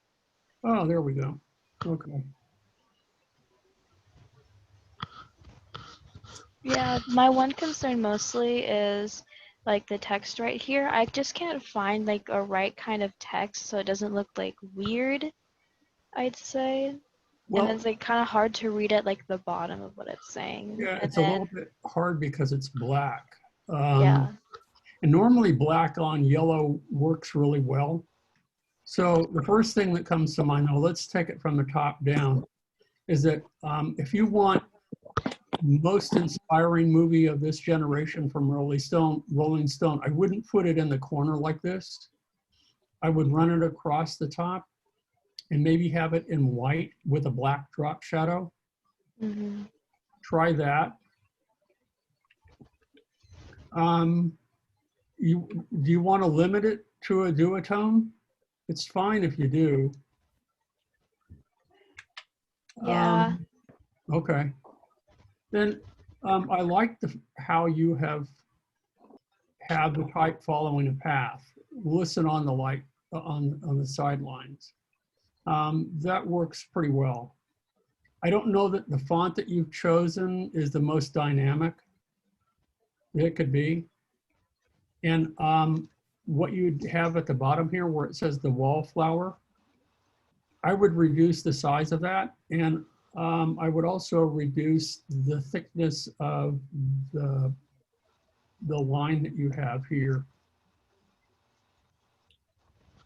Oh, there we go. Okay. Yeah, my one concern mostly is like the text right here. I just can't find like a right kind of text so it doesn't look like weird, I'd say. Well, And it's like kind of hard to read at like the bottom of what it's saying. yeah, And it's a little bit hard because it's black. yeah. And normally black on yellow works really well. So the first thing that comes to mind, now let's take it from the top down, is that if you want most inspiring movie of this generation from Rolling Stone, I wouldn't put it in the corner like this. I would run it across the top and maybe have it in white with a black drop shadow. Mm-hmm. Try that. Do you want to limit it to a duotone? It's fine if you do. Yeah. Okay. Then I like how you have had the type following a path. Listen on the light on the sidelines. That works pretty well. I don't know that the font that you've chosen is the most dynamic. It could be. And what you'd have at the bottom here where it says the wallflower, I would reduce the size of that, and I would also reduce the thickness of the line that you have here.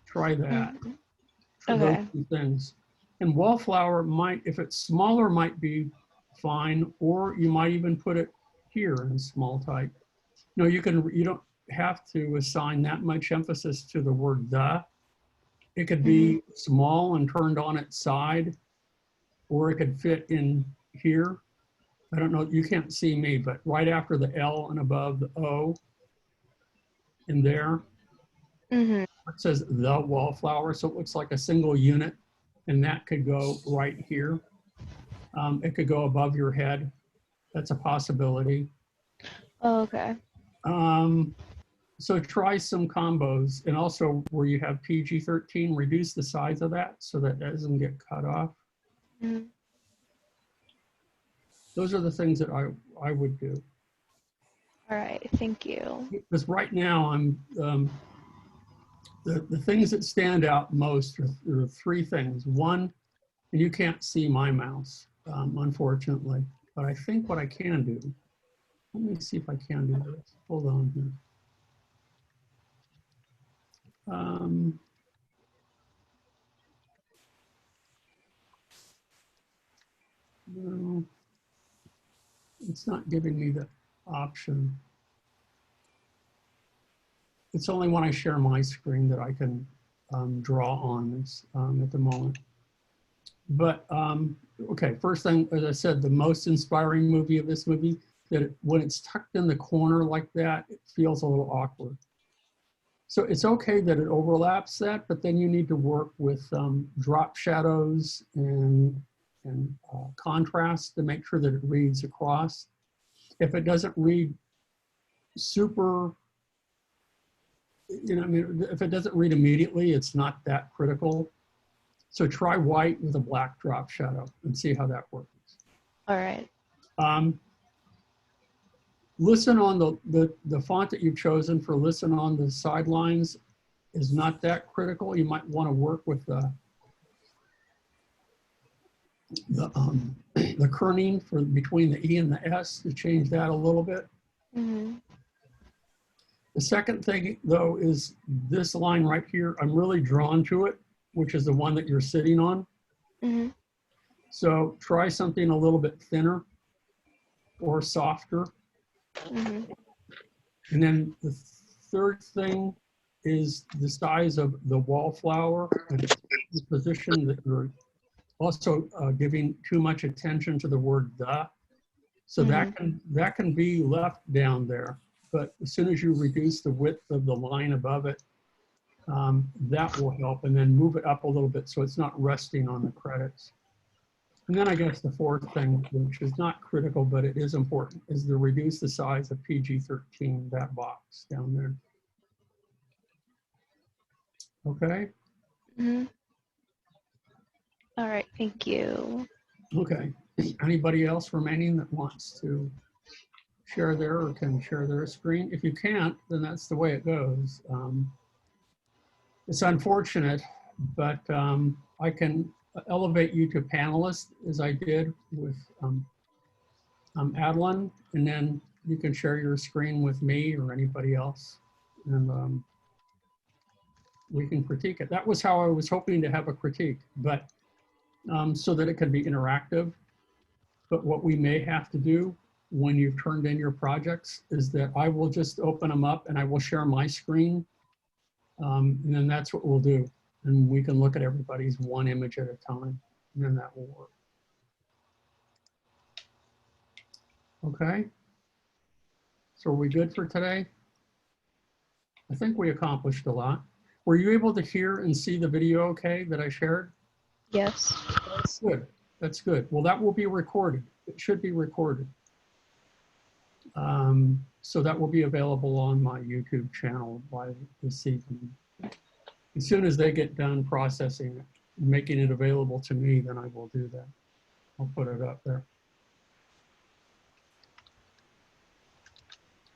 Try that. Mm-hmm. For Okay. those 2 things. And wallflower might, if it's smaller, might be fine, or you might even put it here in small type. No, you don't have to assign that much emphasis to the word the. It could be small and turned on its side, or it could fit in here. I don't know, you can't see me, but right after the L and above the O in there, Mm-hmm. it says the wallflower, so it looks like a single unit, and that could go right here. It could go above your head. That's a possibility. Oh, okay. So try some combos, and also where you have PG-13, reduce the size of that so that doesn't get cut off. Mhm. Those are the things that I would do. All right. Thank you. Because right now the things that stand out most are three things. One, and you can't see my mouse, unfortunately, but I think what I can do, let me see if I can do this. Hold on here. No, it's not giving me the option. It's only when I share my screen that I can draw on this at the moment. But okay, first thing, as I said, the most inspiring movie of this movie, that when it's tucked in the corner like that, it feels a little awkward. So it's okay that it overlaps that, but then you need to work with drop shadows and contrast to make sure that it reads across. If it doesn't read super, I mean, if it doesn't read immediately, it's not that critical. So try white with a black drop shadow and see how that works. All right. Listen on the font that you've chosen for listen on the sidelines is not that critical. You might want to work with the kerning for between the E and the S to change that a little bit. Mhm. The second thing though is this line right here. I'm really drawn to it, which is the one that you're sitting on. Mhm. So try something a little bit thinner or softer. Mhm. And then the third thing is the size of the wallflower and the position that you're also giving too much attention to the word the. So that can be left down there. But as soon as you reduce the width of the line above it, that will help. And then move it up a little bit so it's not resting on the credits. And then I guess the fourth thing, which is not critical, but it is important, is to reduce the size of PG-13, that box down there. Okay, Mhm. All right. Thank you. okay. Anybody else remaining that wants to share their or can share their screen? If you can't, then that's the way it goes. It's unfortunate, but I can elevate you to panelist as I did with Adeline, and then you can share your screen with me or anybody else, and we can critique it. That was how I was hoping to have a critique, but so that it could be interactive. But what we may have to do when you've turned in your projects is that I will just open them up and I will share my screen, and then that's what we'll do. And we can look at everybody's one image at a time, and then that will work. Okay, so are we good for today? I think we accomplished a lot. Were you able to hear and see the video okay that I shared? Yes. Good, that's good. Well, that will be recorded. It should be recorded. So that will be available on my YouTube channel by this evening. As soon as they get done processing it, making it available to me, then I will do that. I'll put it up there.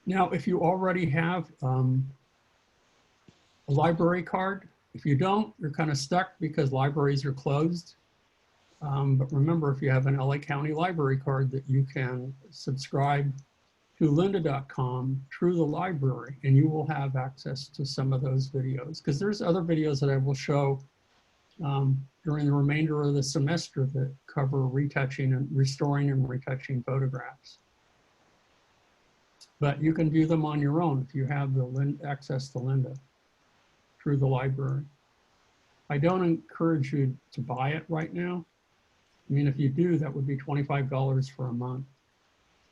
Now, if you already have a library card, if you don't, you're kind of stuck because libraries are closed. But remember, if you have an LA County library card, that you can subscribe to lynda.com through the library, and you will have access to some of those videos, because there's other videos that I will show during the remainder of the semester that cover retouching and restoring and retouching photographs. But you can view them on your own if you have the access to Lynda through the library. I don't encourage you to buy it right now. I mean, if you do, that would be $25 for a month.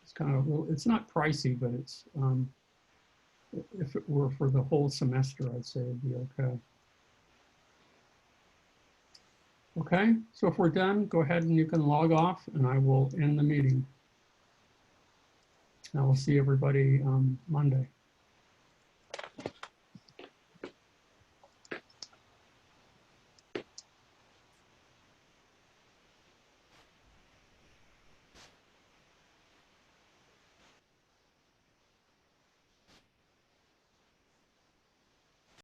It's kind of, well, it's not pricey, but it's, if it were for the whole semester, I'd say it'd be okay. Okay, so if we're done, go ahead and you can log off and I will end the meeting. I will see everybody Monday.